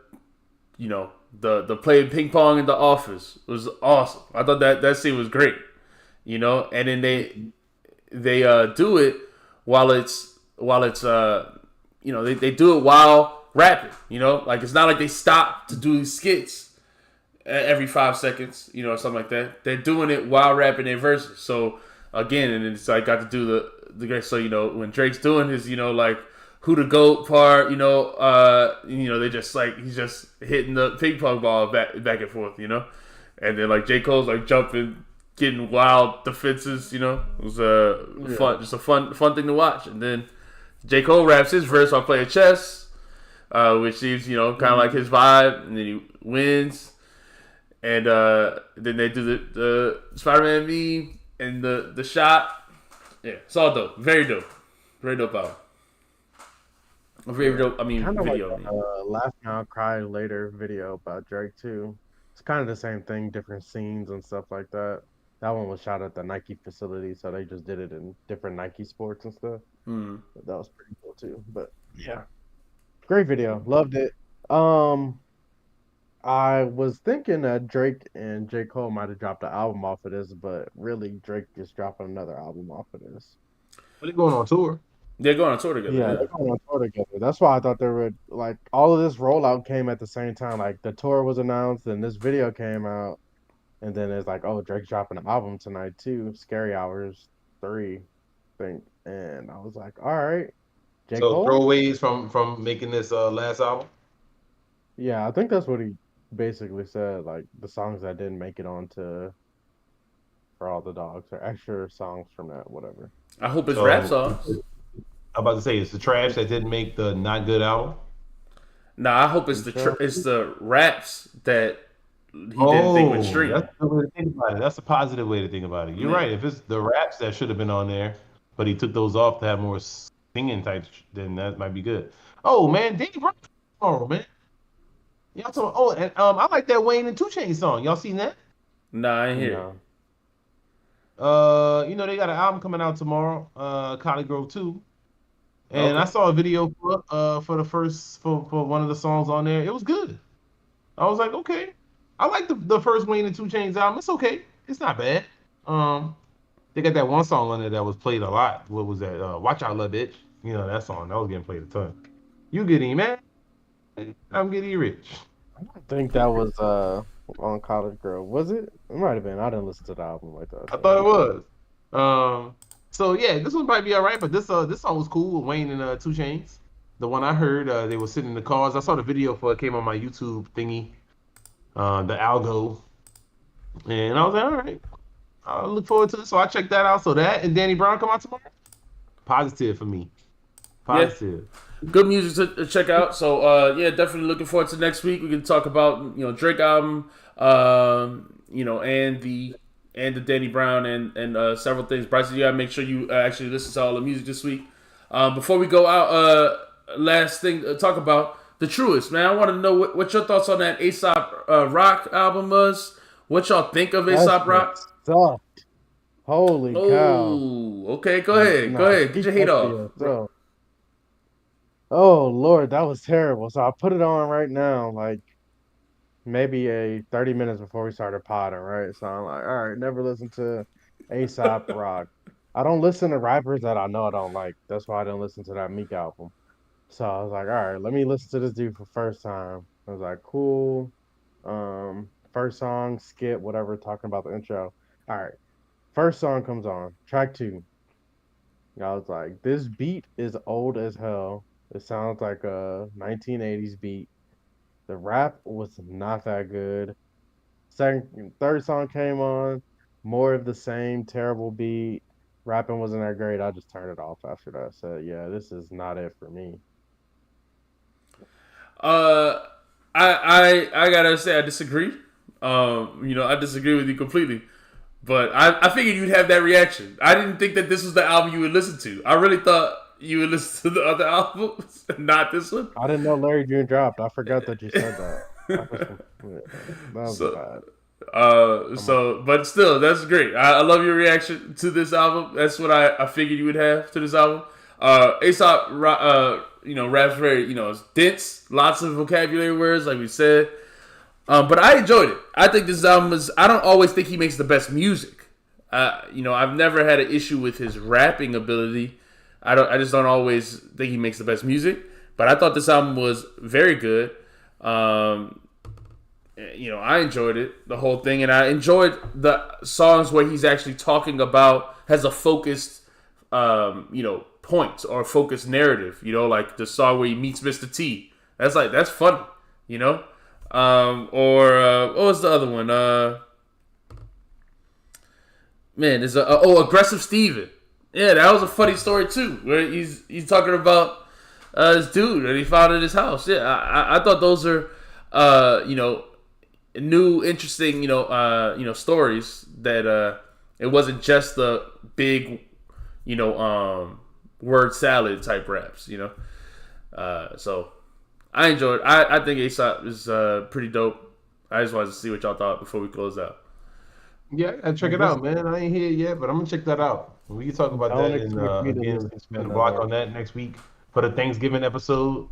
Speaker 2: playing ping pong in the office was awesome. I thought that scene was great. And then they do it while it's they do it while rapping. Like it's not like they stop to do skits every 5 seconds, or something like that. They're doing it while rapping their verses. So again, and it's like got to do the great. So when Drake's doing his like who the GOAT part, they just like he's just hitting the ping pong ball back and forth, and then like J. Cole's like jumping, getting wild defenses, it was fun, just a fun thing to watch. And then J. Cole raps his verse while playing chess, which seems kind of like his vibe, and then he wins. And then they do the Spider-Man meme and the shot. Yeah, it's all dope. Very dope album. Very dope. I mean,
Speaker 3: kind of
Speaker 2: video.
Speaker 3: Like, Laugh Now, Cry Later video about Drake too. It's kind of the same thing, different scenes and stuff like that. That one was shot at the Nike facility, so they just did it in different Nike sports and stuff. But that was pretty cool too. But yeah, great video. Loved it. I was thinking that Drake and J. Cole might have dropped an album off of this, but really Drake is dropping another album off of this.
Speaker 1: Are they going on tour?
Speaker 2: They're going on tour together.
Speaker 3: Yeah, they're going on tour together. That's why I thought they would like all of this rollout came at the same time. Like the tour was announced, and this video came out, and then it's like, oh, Drake's dropping an album tonight too. Scary Hours 3, I think. And I was like, all right.
Speaker 1: J. Cole? Throwaways from making this last album?
Speaker 3: Yeah, I think that's what he basically said. Like the songs that didn't make it onto For All the Dogs or extra songs from that, whatever.
Speaker 2: I hope it's rap songs.
Speaker 1: I'm about to say it's the trash that didn't make the not good album.
Speaker 2: Nah, I hope it's the raps that he didn't think would stream.
Speaker 1: That's the way to think about it. That's a positive way to think about it. You're right. If it's the raps that should have been on there, but he took those off to have more singing types, then that might be good. Oh man, Dee Brown tomorrow, man. Y'all talking? And I like that Wayne and 2 Chainz song. Y'all seen that?
Speaker 2: Nah, I ain't hear it.
Speaker 1: They got an album coming out tomorrow, Collie Grove 2. And I saw a video for one of the songs on there. It was good. I was like, okay. I like the first Wayne and 2 Chainz album. It's okay. It's not bad. They got that one song on there that was played a lot. What was that? Watch Out Lil' Bitch. That song. That was getting played a ton. You getting man? I'm getting rich.
Speaker 3: I think that was on College Grove. Was it? It might have been. I didn't listen to the album like that.
Speaker 1: I thought it was. So yeah, this one might be all right, but this song was cool with Wayne and 2 Chainz. The one I heard, they were sitting in the cars. I saw the video for it, came on my YouTube thingy, the algo, and I was like, all right, I look forward to it. So I checked that out. So that and Danny Brown come out tomorrow. Positive for me. Positive.
Speaker 2: Yeah. Good music to check out. So definitely looking forward to next week. We can talk about Drake album, and the Danny Brown and several things. Bryson, you gotta make sure you actually listen to all the music this week. Before we go out, last thing to talk about, The Truest, man. I want to know what your thoughts on that Aesop Rock album was. What y'all think of
Speaker 3: That
Speaker 2: Aesop
Speaker 3: shit
Speaker 2: Rock?
Speaker 3: sucked. Holy cow.
Speaker 2: Oh, okay. Go ahead. Go
Speaker 3: Nah,
Speaker 2: ahead. Get
Speaker 3: keep
Speaker 2: your hate
Speaker 3: up to
Speaker 2: off.
Speaker 3: yourself. Oh Lord, that was terrible. So I put it on right now, like maybe 30 minutes before we started potting, right? So I'm like, all right, never listen to Aesop Rock. I don't listen to rappers that I know I don't like. That's why I didn't listen to that Meek album. So I was like, all right, let me listen to this dude for first time. I was like, cool. First song, skip, whatever, talking about the intro. All right. First song comes on, track two. I was like, this beat is old as hell. It sounds like a 1980s beat. The rap was not that good. Third song came on, more of the same terrible beat. Rapping wasn't that great. I just turned it off after that. So yeah, this is not it for me.
Speaker 2: Uh, I gotta say I disagree. I disagree with you completely. But I figured you'd have that reaction. I didn't think that this was the album you would listen to. I really thought you would listen to the other albums, not this one.
Speaker 3: I didn't know Larry June dropped. I forgot that you said that. That was
Speaker 2: So,
Speaker 3: bad.
Speaker 2: but still, that's great. I love your reaction to this album. That's what I figured you would have to this album. Aesop, raps very, it's dense, lots of vocabulary words, like we said. But I enjoyed it. I think this album is. I don't always think he makes the best music. I've never had an issue with his rapping ability. I just don't always think he makes the best music. But I thought this album was very good. I enjoyed it, the whole thing, and I enjoyed the songs where he's actually talking about has a focused, point or focused narrative. Like the song where he meets Mr. T. That's funny. What was the other one? There's Aggressive Steven. Yeah, that was a funny story too, where he's talking about this dude that he found in his house. Yeah, I thought those are new, interesting, stories that it wasn't just the big, word salad type raps. So I enjoyed it. I think Aesop is pretty dope. I just wanted to see what y'all thought before we close out.
Speaker 1: Yeah, I check it out, man. I ain't here yet, but I'm gonna check that out. We can talk about
Speaker 3: Don't
Speaker 1: that, and
Speaker 3: expect me to
Speaker 1: again,
Speaker 3: listen to
Speaker 1: spend a
Speaker 3: that,
Speaker 1: block
Speaker 3: though.
Speaker 1: on that next week for the Thanksgiving episode.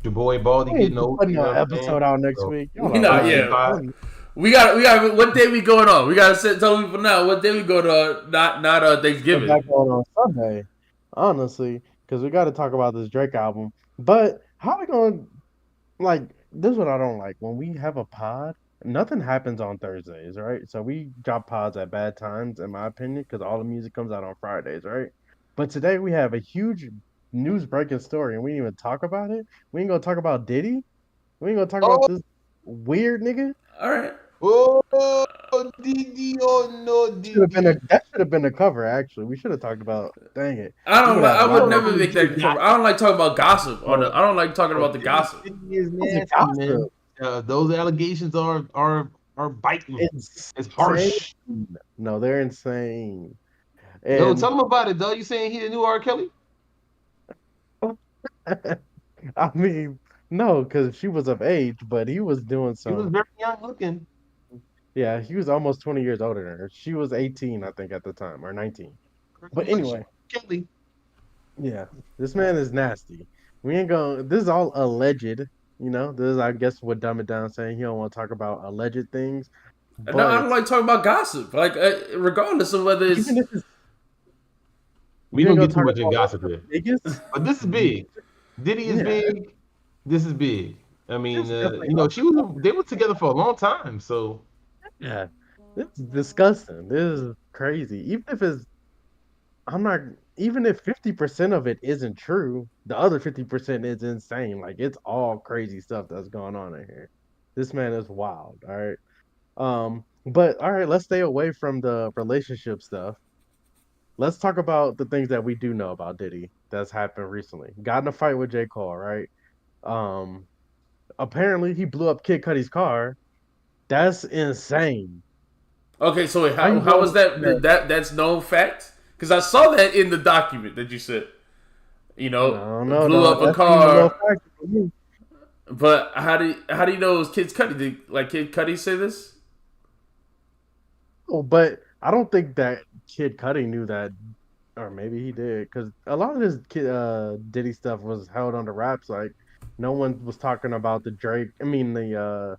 Speaker 1: Your boy Baldy
Speaker 3: We
Speaker 1: getting
Speaker 3: ain't
Speaker 1: old.
Speaker 3: putting
Speaker 1: You
Speaker 3: no
Speaker 1: know what I'm saying?
Speaker 3: episode out next
Speaker 1: So,
Speaker 3: week. Y'all
Speaker 2: We
Speaker 3: are
Speaker 2: not,
Speaker 3: lying.
Speaker 2: yeah. We got. What day we going on? We gotta tell people now. What day we go to? Not
Speaker 3: Put
Speaker 2: Thanksgiving.
Speaker 3: back on Sunday, honestly, because we got to talk about this Drake album. But how we going to, like, this is what I don't like. When we have a pod, nothing happens on Thursdays, right? So we drop pods at bad times, in my opinion, because all the music comes out on Fridays, right? But today we have a huge news breaking story, and we didn't even talk about it. We ain't going to talk about Diddy. We ain't going to talk about
Speaker 1: oh,
Speaker 3: this weird nigga.
Speaker 2: All right.
Speaker 1: oh, Didi, oh no, Didi.
Speaker 3: That should have been the cover. Actually, we should have talked about. Dang it,
Speaker 2: I
Speaker 3: we
Speaker 2: don't.
Speaker 3: would have
Speaker 2: I
Speaker 3: a lot
Speaker 2: would
Speaker 3: more.
Speaker 2: never make that cover. I don't like talking about gossip. I don't like talking about the gossip.
Speaker 1: Didi is
Speaker 3: How's it
Speaker 1: nasty, man.
Speaker 3: gossip?
Speaker 1: Those allegations are biting.
Speaker 3: It's
Speaker 1: It's harsh.
Speaker 3: insane. No, they're insane.
Speaker 1: Yo,
Speaker 3: And
Speaker 1: tell him about it, though. You saying he the new R. Kelly?
Speaker 3: I mean, no, because she was of age, but he was doing
Speaker 1: He was
Speaker 3: some.
Speaker 1: very young looking.
Speaker 3: Yeah, he was almost 20 years older than her. She was 18, I think, at the time, or 19. But
Speaker 1: Pretty much
Speaker 3: anyway,
Speaker 1: Kelly.
Speaker 3: yeah, this man is nasty. We ain't going. This is all alleged. This is, I guess, what Dumb It Down saying. He don't want to talk about alleged things,
Speaker 2: No, I don't
Speaker 3: but
Speaker 2: like talking about gossip. Like, regardless of whether it's.
Speaker 3: even if it's,
Speaker 1: We
Speaker 3: you ain't
Speaker 1: don't
Speaker 3: gonna
Speaker 1: get too
Speaker 3: talk
Speaker 1: much in
Speaker 3: about
Speaker 1: gossip
Speaker 3: what's
Speaker 1: here.
Speaker 3: the biggest.
Speaker 1: But this is big. Diddy is
Speaker 3: Yeah,
Speaker 1: big. This is big. I mean,
Speaker 3: it's definitely
Speaker 1: they were together for a long time. So
Speaker 3: yeah. It's disgusting. This is crazy. I'm not, even if 50% of it isn't true, the other 50% is insane. Like, it's all crazy stuff that's going on in here. This man is wild, all right? But all right, let's stay away from the relationship stuff. Let's talk about the things that we do know about Diddy that's happened recently. Got in a fight with J. Cole, right? Um, Apparently he blew up Kid Cudi's car. That's insane.
Speaker 2: Okay, so wait,
Speaker 3: How you
Speaker 2: how was
Speaker 3: going?
Speaker 2: that's known fact? Because I saw that in the document that you said.
Speaker 3: No,
Speaker 2: Blew up a
Speaker 3: that's
Speaker 2: car.
Speaker 3: even no fact for me.
Speaker 2: But how do you know it was Kid Cudi? Did Kid Cudi say this?
Speaker 3: Oh, but I don't think that Kid Cudi knew that, or maybe he did, because a lot of this Diddy stuff was held under wraps. Like no one was talking about the Drake. I mean the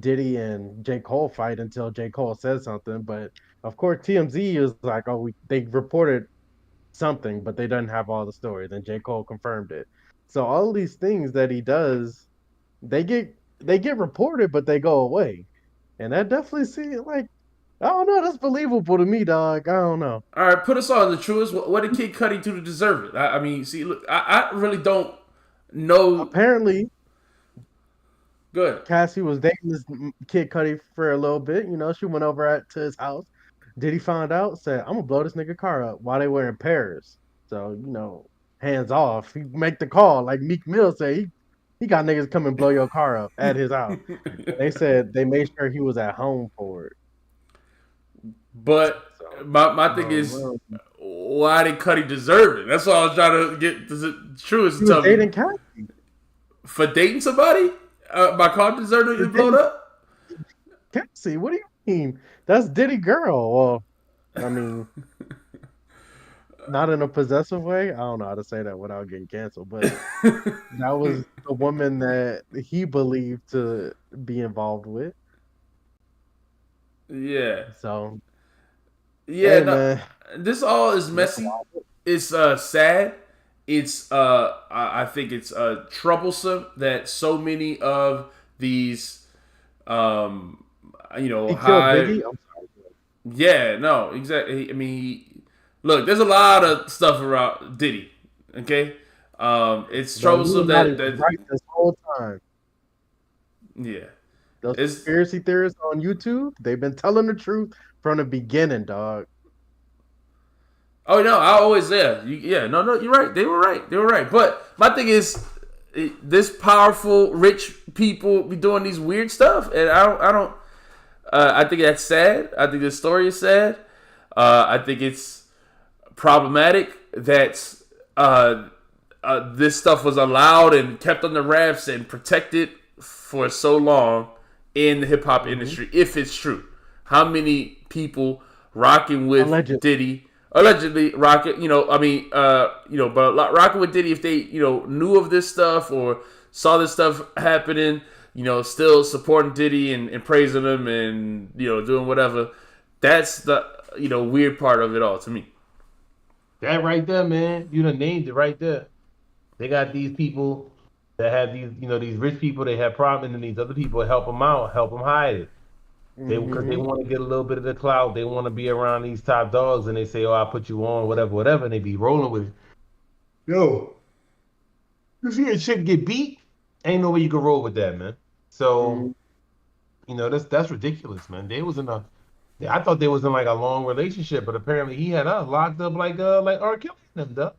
Speaker 3: Diddy and J. Cole fight until J. Cole said something. But of course, TMZ is like, oh, they reported something, but they didn't have all the story. Then J. Cole confirmed it. So all these things that he does, they get reported, but they go away. And that definitely seems like I don't know. That's believable to me, dog. I don't know.
Speaker 2: All right, put us on the truest. What did Kid Cudi do to deserve it? I mean, see, look, I really don't know.
Speaker 3: Apparently,
Speaker 2: Good.
Speaker 3: Cassie was dating this Kid Cudi for a little bit. You know, she went over to his house. Did he find out? Said, "I'm gonna blow this nigga car up while they were in Paris." So hands off. He make the call like Meek Mill said. He got niggas come and blow your car up at his house. They said they made sure he was at home for it.
Speaker 2: But
Speaker 3: So
Speaker 2: my thing is, why did Cudi deserve it? That's all I was trying to get. The truest
Speaker 3: he
Speaker 2: to
Speaker 3: was
Speaker 2: tell me.
Speaker 3: dating Cassie.
Speaker 2: For dating somebody, my car deserved to get blown up.
Speaker 3: Cassie, what do you mean? That's Diddy girl. Well, I mean, not in a possessive way. I don't know how to say that without getting canceled, but that was the woman that he believed to be involved with.
Speaker 2: Yeah,
Speaker 3: So,
Speaker 2: yeah.
Speaker 3: hey
Speaker 2: No,
Speaker 3: man,
Speaker 2: this all is messy. It's sad. It's I think it's troublesome that so many of these
Speaker 3: he killed
Speaker 2: high.
Speaker 3: Biggie. I'm sorry.
Speaker 2: Yeah, no, exactly. I mean, look, there's a lot of stuff around Diddy. Okay, it's
Speaker 3: The
Speaker 2: troublesome
Speaker 3: Illuminati
Speaker 2: that
Speaker 3: was right this whole time.
Speaker 2: yeah,
Speaker 3: Those
Speaker 2: it's
Speaker 3: conspiracy theorists on YouTube, they've been telling the truth from the beginning, dog.
Speaker 2: oh no, I always no, you're right. They were right. But my thing is, this powerful, rich people be doing these weird stuff, and I don't. I think that's sad. I think this story is sad. I think it's problematic that this stuff was allowed and kept under wraps and protected for so long in the hip hop industry. If it's true, how many people rocking with Diddy? Allegedly rocking, but rocking with Diddy if they, knew of this stuff or saw this stuff happening, still supporting Diddy and praising him and, doing whatever. That's the, weird part of it all to me.
Speaker 1: That right there, man. You done named it right there. They got these people that have these, these rich people, they have problems, and these other people help them out, help them hide it. Because they want to get a little bit of the clout. They want to be around these top dogs, and they say, "Oh, I'll put you on, whatever," and they be rolling with it. Yo, you see a chick get beat? Ain't no way you can roll with that, man. So, that's ridiculous, man. I thought they was in like a long relationship, but apparently he had us locked up like R. Kelly and them, duh.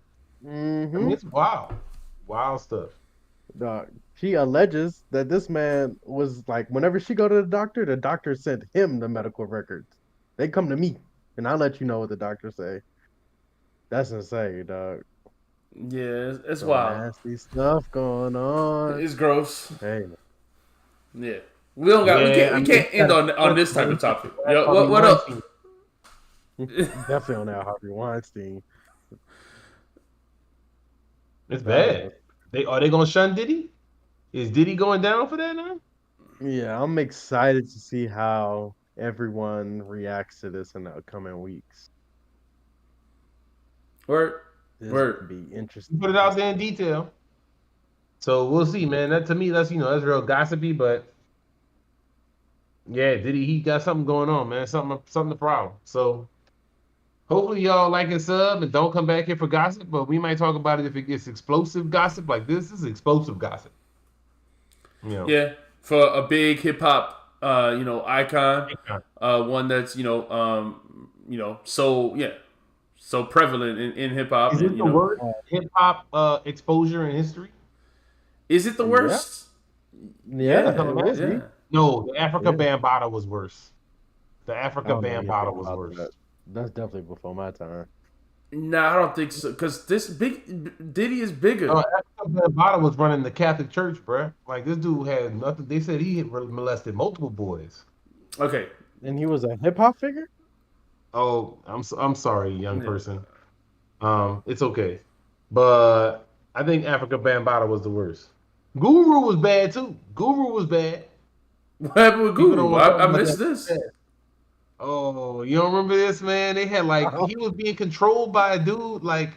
Speaker 1: I mean, it's wild stuff.
Speaker 3: She alleges that this man was like, whenever she go to the doctor sent him the medical records. They come to me, and I'll let you know what the doctor say. That's insane, dog.
Speaker 2: Yeah, it's wild.
Speaker 3: Nasty stuff going on.
Speaker 2: It's gross.
Speaker 3: Hey,
Speaker 2: yeah, we don't got. We can't end on this type of topic. Yo, what else?
Speaker 3: Definitely on that Harvey Weinstein.
Speaker 1: It's bad. Are they gonna shun Diddy? Is Diddy going down for that now?
Speaker 3: Yeah, I'm excited to see how everyone reacts to this in the upcoming weeks.
Speaker 2: Word.
Speaker 3: This would be interesting.
Speaker 1: Put it out there in detail. So we'll see, man. That to me, that's real gossipy, but yeah, Diddy, he got something going on, man. Something the problem. So hopefully y'all like and sub and don't come back here for gossip, but we might talk about it if it gets explosive gossip. Like this is explosive gossip.
Speaker 2: Yeah, for a big hip hop, icon, one that's so prevalent in hip hop.
Speaker 1: Is it the worst hip hop exposure in history?
Speaker 2: Is it the worst?
Speaker 3: Yeah.
Speaker 1: No, the Africa Bambaataa was worse. The Africa Bambaataa was worse.
Speaker 3: That's definitely before my time.
Speaker 2: No, I don't think so. Because this Diddy is bigger.
Speaker 1: Africa Bambaataa was running the Catholic Church, bruh. Like this dude had nothing. They said he had molested multiple boys.
Speaker 2: Okay,
Speaker 3: And he was a hip hop figure.
Speaker 1: Oh, I'm sorry, young person. It's okay, but I think Africa Bambaataa was the worst. Guru was bad too. Guru was bad.
Speaker 2: What happened with
Speaker 1: People don't
Speaker 2: Guru?
Speaker 1: want to talk
Speaker 2: I
Speaker 1: about
Speaker 2: missed
Speaker 1: that.
Speaker 2: this.
Speaker 1: Oh, you don't remember this, man? They had like he was being controlled by a dude. Like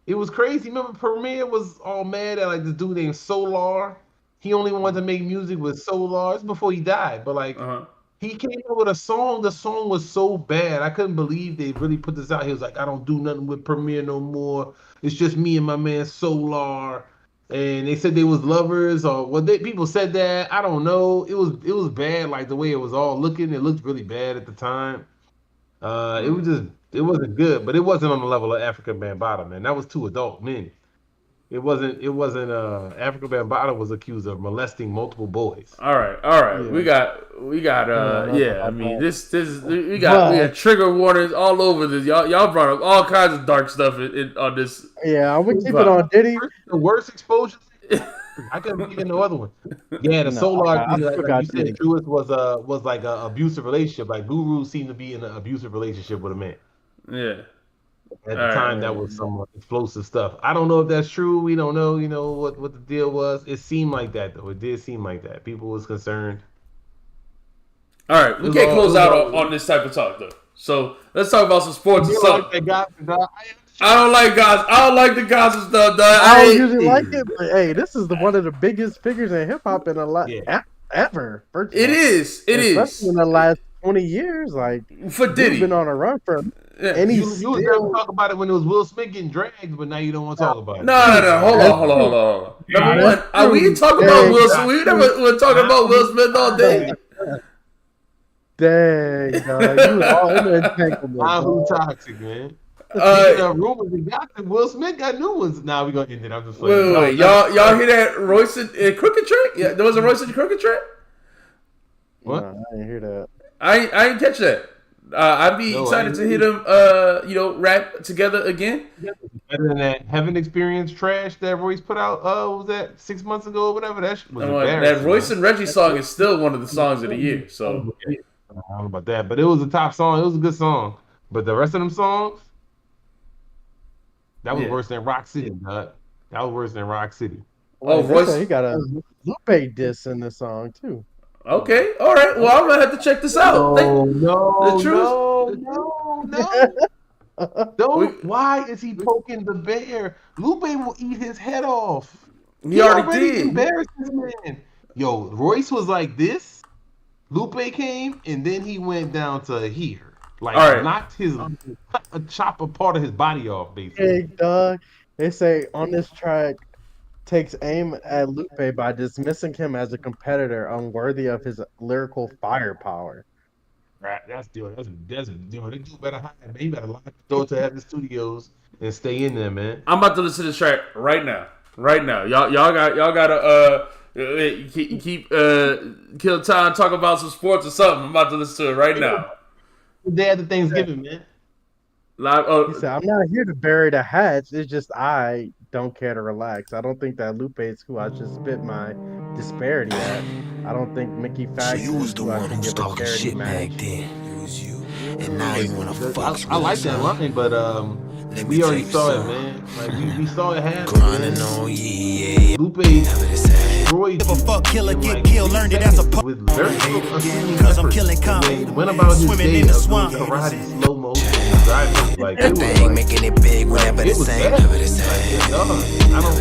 Speaker 1: it was crazy. Remember, Premier was all mad at like this dude named Solar. He only wanted to make music with Solar. It's before he died, but like he came up with a song. The song was so bad. I couldn't believe they really put this out. He was like, I don't do nothing with Premier no more. It's just me and my man Solar. And they said they was lovers, or what people said that. I don't know. It was bad, like the way it was all looking. It looked really bad at the time. It wasn't good, but it wasn't on the level of Africa Bambaataa, man. That was two adult men. It wasn't Africa Bambaataa was accused of molesting multiple boys.
Speaker 2: All right.
Speaker 3: Yeah.
Speaker 2: We got yeah. I mean, this we got trigger warnings all over this. Y'all brought up all kinds of dark stuff on this.
Speaker 3: Yeah, I'm gonna keep it on Diddy.
Speaker 1: The worst exposure. I couldn't think of no other one. Yeah, the Solar, like you said, Truist was like an abusive relationship. Like Guru seemed to be in an abusive relationship with a man.
Speaker 2: Yeah.
Speaker 1: At the time, that was some explosive stuff. I don't know if that's true. We don't know, what the deal was. It seemed like that, though. It did seem like that. People was concerned.
Speaker 2: All right, we can't close out on this type of talk, though. So let's talk about some sports and stuff. I don't like guys. I don't like the gossip stuff, dog.
Speaker 3: I don't usually like it, but hey, this is one of the biggest figures in hip hop in a lot ever.
Speaker 2: It is.
Speaker 3: Especially in the last 20 years, like
Speaker 2: for Diddy,
Speaker 3: he's been on a run for.
Speaker 1: And you was never talk about it when it was Will Smith getting dragged, but now you don't want to talk about it.
Speaker 2: No. Hold on. Number one, we talk about Will Smith. We never talking about Will Smith all day.
Speaker 3: Dang, dog. You was all in the entanglement.
Speaker 1: I'm toxic, man. Rumors and gossip. Will Smith got new ones. Nah, we gonna end it. I'm just playing.
Speaker 2: Wait. Y'all hear that Royce and Crooked track? Yeah, there was a Royce and Crooked track.
Speaker 3: What? No, I didn't hear that.
Speaker 2: I didn't catch that. I'd be excited to hear them, rap together again.
Speaker 1: Better than that Heaven Experience trash that Royce put out. What was that 6 months ago or whatever? That shit was embarrassing.
Speaker 2: That Royce and Reggie song is still one of the songs of the year. So
Speaker 1: I don't know about that, but it was a top song. It was a good song. But the rest of them songs, that was worse than Rock City, dog. That was worse than Rock City.
Speaker 3: Oh, Royce, he got a Lupe diss in the song too.
Speaker 2: Okay, all right. Well, I'm gonna have to check this out.
Speaker 1: No. Why is he poking the bear? Lupe will eat his head off.
Speaker 2: He already did.
Speaker 1: Embarrassed this man. Yo, Royce was like this. Lupe came, and then he went down to here. Like, knocked chop a part of his body off, basically.
Speaker 3: Hey, dog. They say on this track, takes aim at Lupe by dismissing him as a competitor unworthy of his lyrical firepower.
Speaker 1: Right, that's doing. They do better hide, man. You better lock the door to have the studios and stay in there, man.
Speaker 2: I'm about to listen to this track right now. Y'all gotta keep kill time, talk about some sports or something. I'm about to listen to it right now.
Speaker 1: The day after Thanksgiving, man.
Speaker 3: He said, "I'm not here to bury the hatch. It's just I don't care to relax. I don't think that Lupe is who I should spit my disparity at. I don't think Mickey Fax
Speaker 4: so you was the one who was talking shit back then. It was you, and now you wanna fuck.
Speaker 1: I like that line, but we already saw it, man. Like we saw it happen.
Speaker 4: Grinding on yeah.
Speaker 1: Lupe destroyed.
Speaker 5: If a fuck killer get killed, learned it as a pup.
Speaker 1: With very
Speaker 5: Cause I'm killing comedy.
Speaker 1: Went about his day of doing karate, slow motion, driving. Like it was like,
Speaker 4: making it big whenever the same.
Speaker 1: I don't.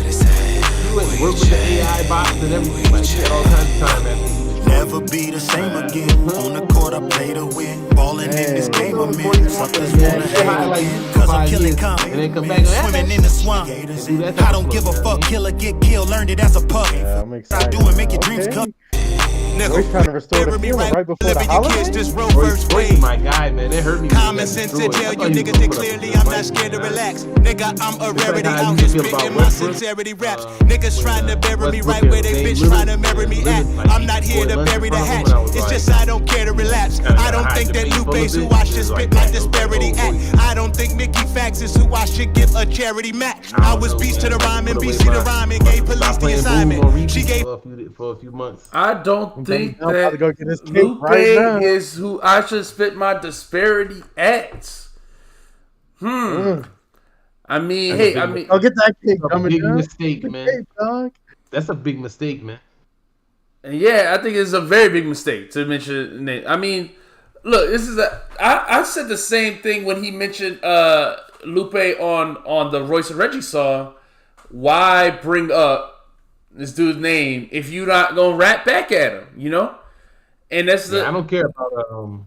Speaker 1: You went work with the AI bots and everything. Like you had all kinds of time after.
Speaker 5: Never be the same again. On the court, I play to win. Balling in this game I'm in. Suckers wanna hate. Cause I'm killing comedy.
Speaker 1: And then come back
Speaker 5: swimming in the swamp. I don't give a fuck. Killer get killed. Learned it as a pup.
Speaker 3: Yeah, I'm excited.
Speaker 5: Stop doing, make your dreams come.
Speaker 3: We're trying to restore the feeling right before the holidays.
Speaker 1: Royce, my guy, man, it hurt me.
Speaker 5: Common sense to tell you niggas that clearly I'm not scared to relax. Nigga, I'm a rarity out here spitting my sincerity raps. Niggas trying to bury me right where they bitch trying to marry me at. I'm not here to bury the hatch. It's just I don't care to relapse. I don't think that Lupe's who I should spit my disparity at. I don't think Mickey Fax is who I should give a charity match. I was beast to the rhyme and BC the rhyme and gave police the assignment. She gave
Speaker 1: for a few months.
Speaker 2: I don't think
Speaker 3: I'm about to
Speaker 2: that
Speaker 3: go get this cake
Speaker 2: Lupe
Speaker 3: right now.
Speaker 2: is who I should spit my disparity at. I mean,
Speaker 1: That's a
Speaker 2: hey,
Speaker 1: big
Speaker 2: I mean,
Speaker 3: Go get that cake,
Speaker 1: That's a
Speaker 3: coming
Speaker 1: big
Speaker 3: down.
Speaker 1: mistake,
Speaker 3: The
Speaker 1: man.
Speaker 3: cake, dog.
Speaker 1: That's a big mistake, man.
Speaker 2: yeah, I think it's a very big mistake to mention name. I mean, look, this is I said the same thing when he mentioned Lupe on the Royce and Reggie song. Why bring up this dude's name if you're not gonna rap back at him? You know, and that's the.
Speaker 1: I don't care about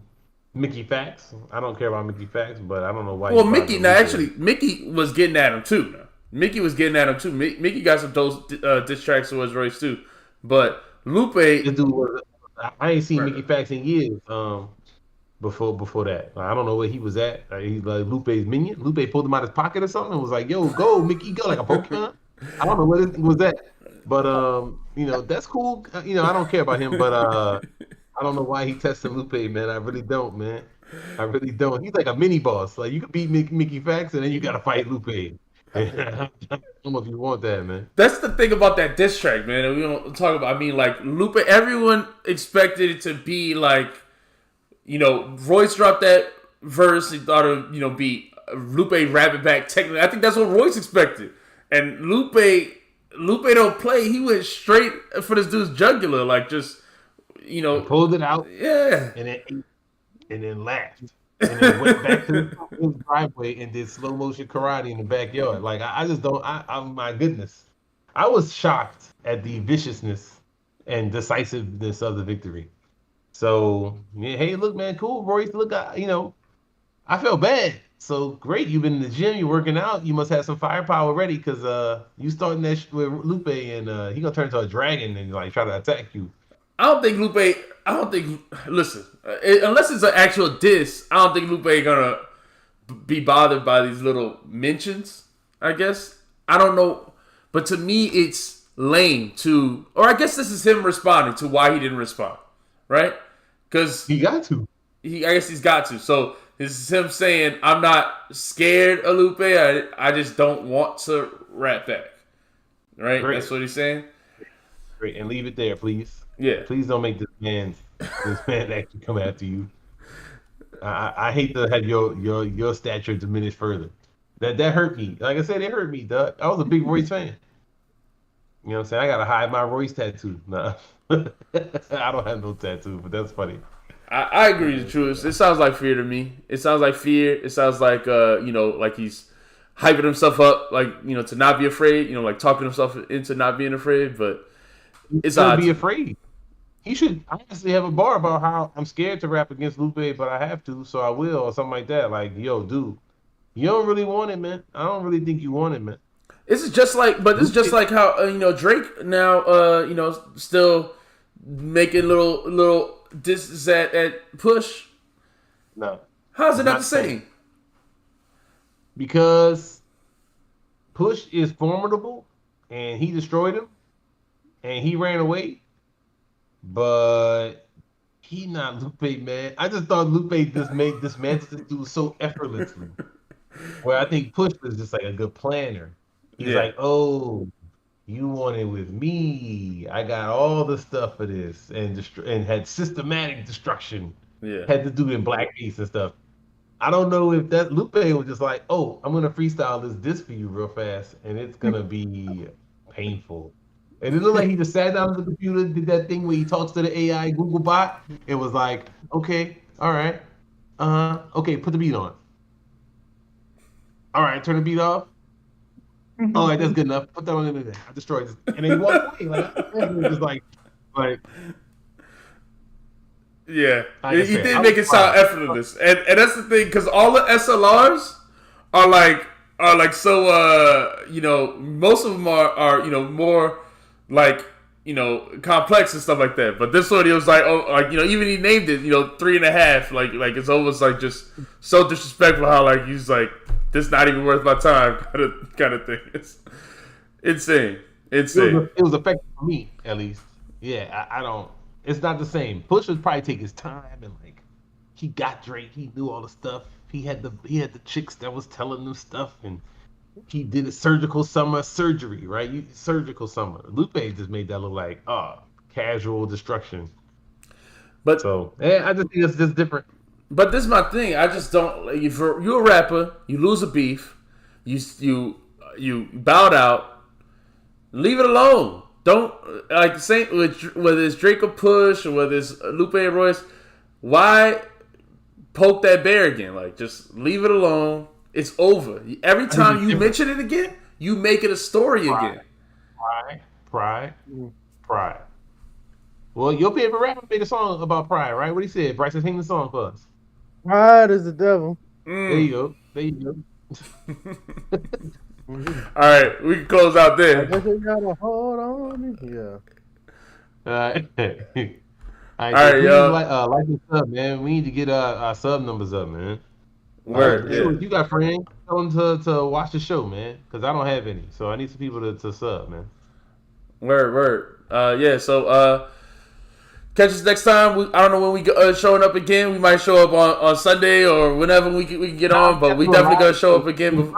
Speaker 1: Mickey Fax. I don't care about Mickey Fax, but I don't know why.
Speaker 2: Well, Mickey, now actually, Mickey was getting at him too. Mickey was getting at him too. Mickey got some diss tracks towards Royce too, but Lupe.
Speaker 1: This dude was. I ain't seen Mickey Fax in years. Before that, I don't know where he was at. He's like Lupe's minion. Lupe pulled him out of his pocket or something and was like, "Yo, go, Mickey, go!" Like a Pokemon. I don't know what it was that, but you know, that's cool. You know, I don't care about him, but I don't know why he tested Lupe, man. I really don't, man. I really don't. He's like a mini boss. Like you can beat Mickey Fax, and then you got to fight Lupe. I don't know if you want that, man.
Speaker 2: That's the thing about that diss track, man. We don't talk about. I mean, like Lupe. Everyone expected it to be like, you know, Royce dropped that verse. He thought it would, you know, be Lupe rapping back. Technically, I think that's what Royce expected. And Lupe don't play. He went straight for this dude's jugular, like just, you know,
Speaker 1: He pulled it out,
Speaker 2: yeah.
Speaker 1: and then laughed, and then went back to his driveway and did slow motion karate in the backyard. Like I just don't. My goodness, I was shocked at the viciousness and decisiveness of the victory. So yeah, hey, look, man, cool, Royce. Look, you know, I felt bad. So great, you've been in the gym, you're working out. You must have some firepower ready, because you starting that with Lupe, and he gonna turn into a dragon and like try to attack you.
Speaker 2: I don't think Lupe. Listen, unless it's an actual diss, I don't think Lupe gonna be bothered by these little mentions. I guess I don't know, but to me, it's lame. Or I guess this is him responding to why he didn't respond, right? Because
Speaker 1: He got to.
Speaker 2: I guess he's got to. So this is him saying, "I'm not scared of Lupe. I just don't want to rap back." Right?
Speaker 1: Great.
Speaker 2: That's what he's saying.
Speaker 1: Great, and leave it there, please.
Speaker 2: Yeah.
Speaker 1: Please don't make this man actually come after you. I hate to have your stature diminish further. That hurt me. Like I said, it hurt me, Doug. I was a big Royce fan. You know what I'm saying? I gotta hide my Royce tattoo. Nah. I don't have no tattoo, but that's funny.
Speaker 2: I agree with you. It sounds like fear to me. It sounds like fear. It sounds like you know, like he's hyping himself up, like, you know, to not be afraid. You know, like talking himself into not being afraid. But it's
Speaker 1: Don't
Speaker 2: odd.
Speaker 1: be afraid. He should honestly have a bar about how I'm scared to rap against Lupe, but I have to, so I will, or something like that. Like, yo, dude, you don't really want it, man. I don't really think you want it, man.
Speaker 2: This is just like how you know, Drake now, you know, still making little disses at Push.
Speaker 1: No.
Speaker 2: How's it not
Speaker 1: Not
Speaker 2: the same?
Speaker 1: Because Push is formidable, and he destroyed him, and he ran away. But he not Lupe, man. I just thought Lupe dismantled this dude so effortlessly. Where I think Push was just like a good planner. He's like, oh, you want it with me. I got all the stuff for this. And had systematic destruction.
Speaker 2: Yeah.
Speaker 1: Had to do it in blackface and stuff. I don't know if that Lupe was just like, oh, I'm gonna freestyle this for you real fast, and it's gonna be painful. And it looked like he just sat down at the computer, did that thing where he talks to the AI Google bot, and was like, okay, all right, okay, put the beat on. All right, turn the beat off. All right, that's good enough. Put that on in there. I destroyed this, and then he walked away. Like, just like.
Speaker 2: Yeah,
Speaker 1: Like I
Speaker 2: he
Speaker 1: said,
Speaker 2: did
Speaker 1: I
Speaker 2: make
Speaker 1: was
Speaker 2: it sound
Speaker 1: fine.
Speaker 2: effortless, and that's the thing, because all the SLRs are like so you know, most of them are you know, more like, you know, complex and stuff like that. But this one, he was like, oh, like, you know, even he named it, you know, 3.5. Like it's almost like just so disrespectful how like he's like, this not even worth my time kind of thing. It's insane.
Speaker 1: It was effective for me, at least. Yeah, I don't. It's not the same. Push would probably take his time, and like, he got Drake. He knew all the stuff. He had the chicks that was telling him stuff, and he did a surgical summer surgery, right? Surgical summer. Lupe just made that look like casual destruction.
Speaker 2: But
Speaker 1: So I just think it's just different.
Speaker 2: But this is my thing. I just don't. Like, if you're a rapper, you lose a beef, you bowed out. Leave it alone. Don't like say whether it's Drake or Push or whether it's Lupe and Royce. Why poke that bear again? Like, just leave it alone. It's over. Every time you mention it again, you make it a story again.
Speaker 1: Pride. Well, your favorite rapper made a song about pride, right? What he said? Bryson, sing the song for us.
Speaker 3: Pride is the devil.
Speaker 1: There you go.
Speaker 2: All right, we can close out there.
Speaker 3: I guess you gotta hold on me. Yeah.
Speaker 1: All
Speaker 2: right,
Speaker 1: please
Speaker 2: yo.
Speaker 1: Like and sub, man. We need to get our sub numbers up, man.
Speaker 2: Word.
Speaker 1: Hey, you got friends? Tell them to watch the show, man. Because I don't have any, so I need some people to sub, man.
Speaker 2: Word. Yeah. So catch us next time. I don't know when we showing up again. We might show up on Sunday or whenever we can get on, but we definitely gonna show up again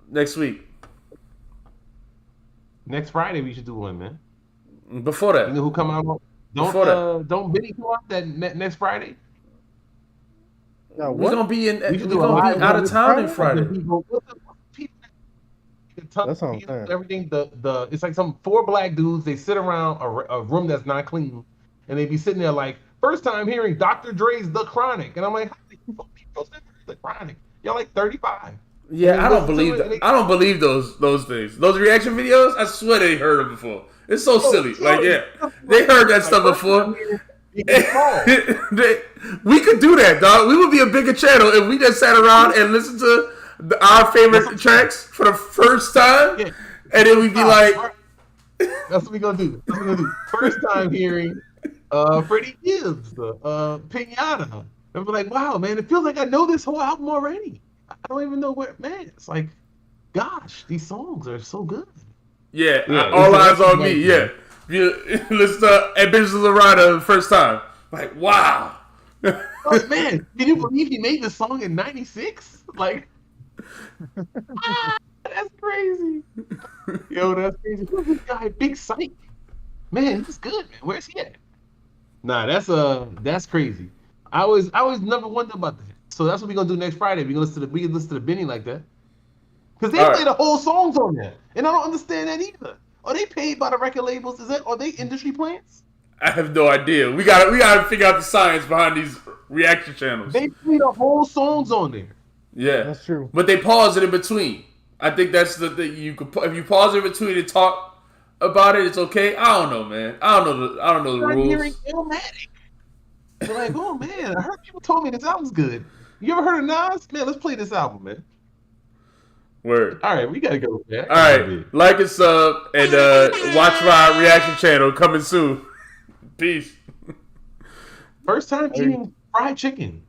Speaker 2: next week.
Speaker 1: Next Friday we should do one, man.
Speaker 2: Before that,
Speaker 1: you know who come out? Don't Benny come out that next Friday?
Speaker 3: Now,
Speaker 2: we're gonna be out of town on Friday.
Speaker 3: That's what I'm saying.
Speaker 1: Everything it's like some 4 black dudes. They sit around a room that's not clean, and they be sitting there like, first time hearing Dr. Dre's The Chronic, and I'm like, how do you people sit The Chronic? Y'all like 35.
Speaker 2: Yeah, I don't believe that. I don't believe those things. Those reaction videos, I swear they heard them before. It's so silly. Like, yeah, they heard that stuff before. We could do that, dog. We would be a bigger channel if we just sat around and listened to our favorite tracks for the first time, and then we'd be like,
Speaker 1: "That's what we gonna do. First time hearing Freddie Gibbs, Pinata." And we're like, "Wow, man, it feels like I know this whole album already. I don't even know where, man. It's like, gosh, these songs are so good."
Speaker 2: Yeah, all eyes on me. Yeah, you listen to Ambitions of the Rider the first time. Like, wow.
Speaker 1: Oh, man, can you believe he made this song in '96? Like, that's crazy. Yo, that's crazy. Who's this guy? Big Psych. Man, he's good, man. Where's he at? Nah, that's crazy. I always never wondered about that. So that's what we're gonna do next Friday. We can listen to the Benny like that. Because they play the whole songs on there. And I don't understand that either. Are they paid by the record labels? Are they industry plants?
Speaker 2: I have no idea. We gotta figure out the science behind these reaction channels.
Speaker 1: They play the whole songs on there.
Speaker 2: Yeah,
Speaker 3: that's true.
Speaker 2: But they pause it in between. I think that's the thing. If you pause it in between and talk about it, it's okay. I don't know, man. I don't know the rules. Hearing
Speaker 1: Illmatic. They're like, oh man, I heard people told me this album's good. You ever heard of Nas? Man, let's play this album, man.
Speaker 2: Word.
Speaker 1: All right, we gotta go. Man.
Speaker 2: All right, like and sub and watch my reaction channel coming soon. Peace.
Speaker 1: First time eating fried chicken.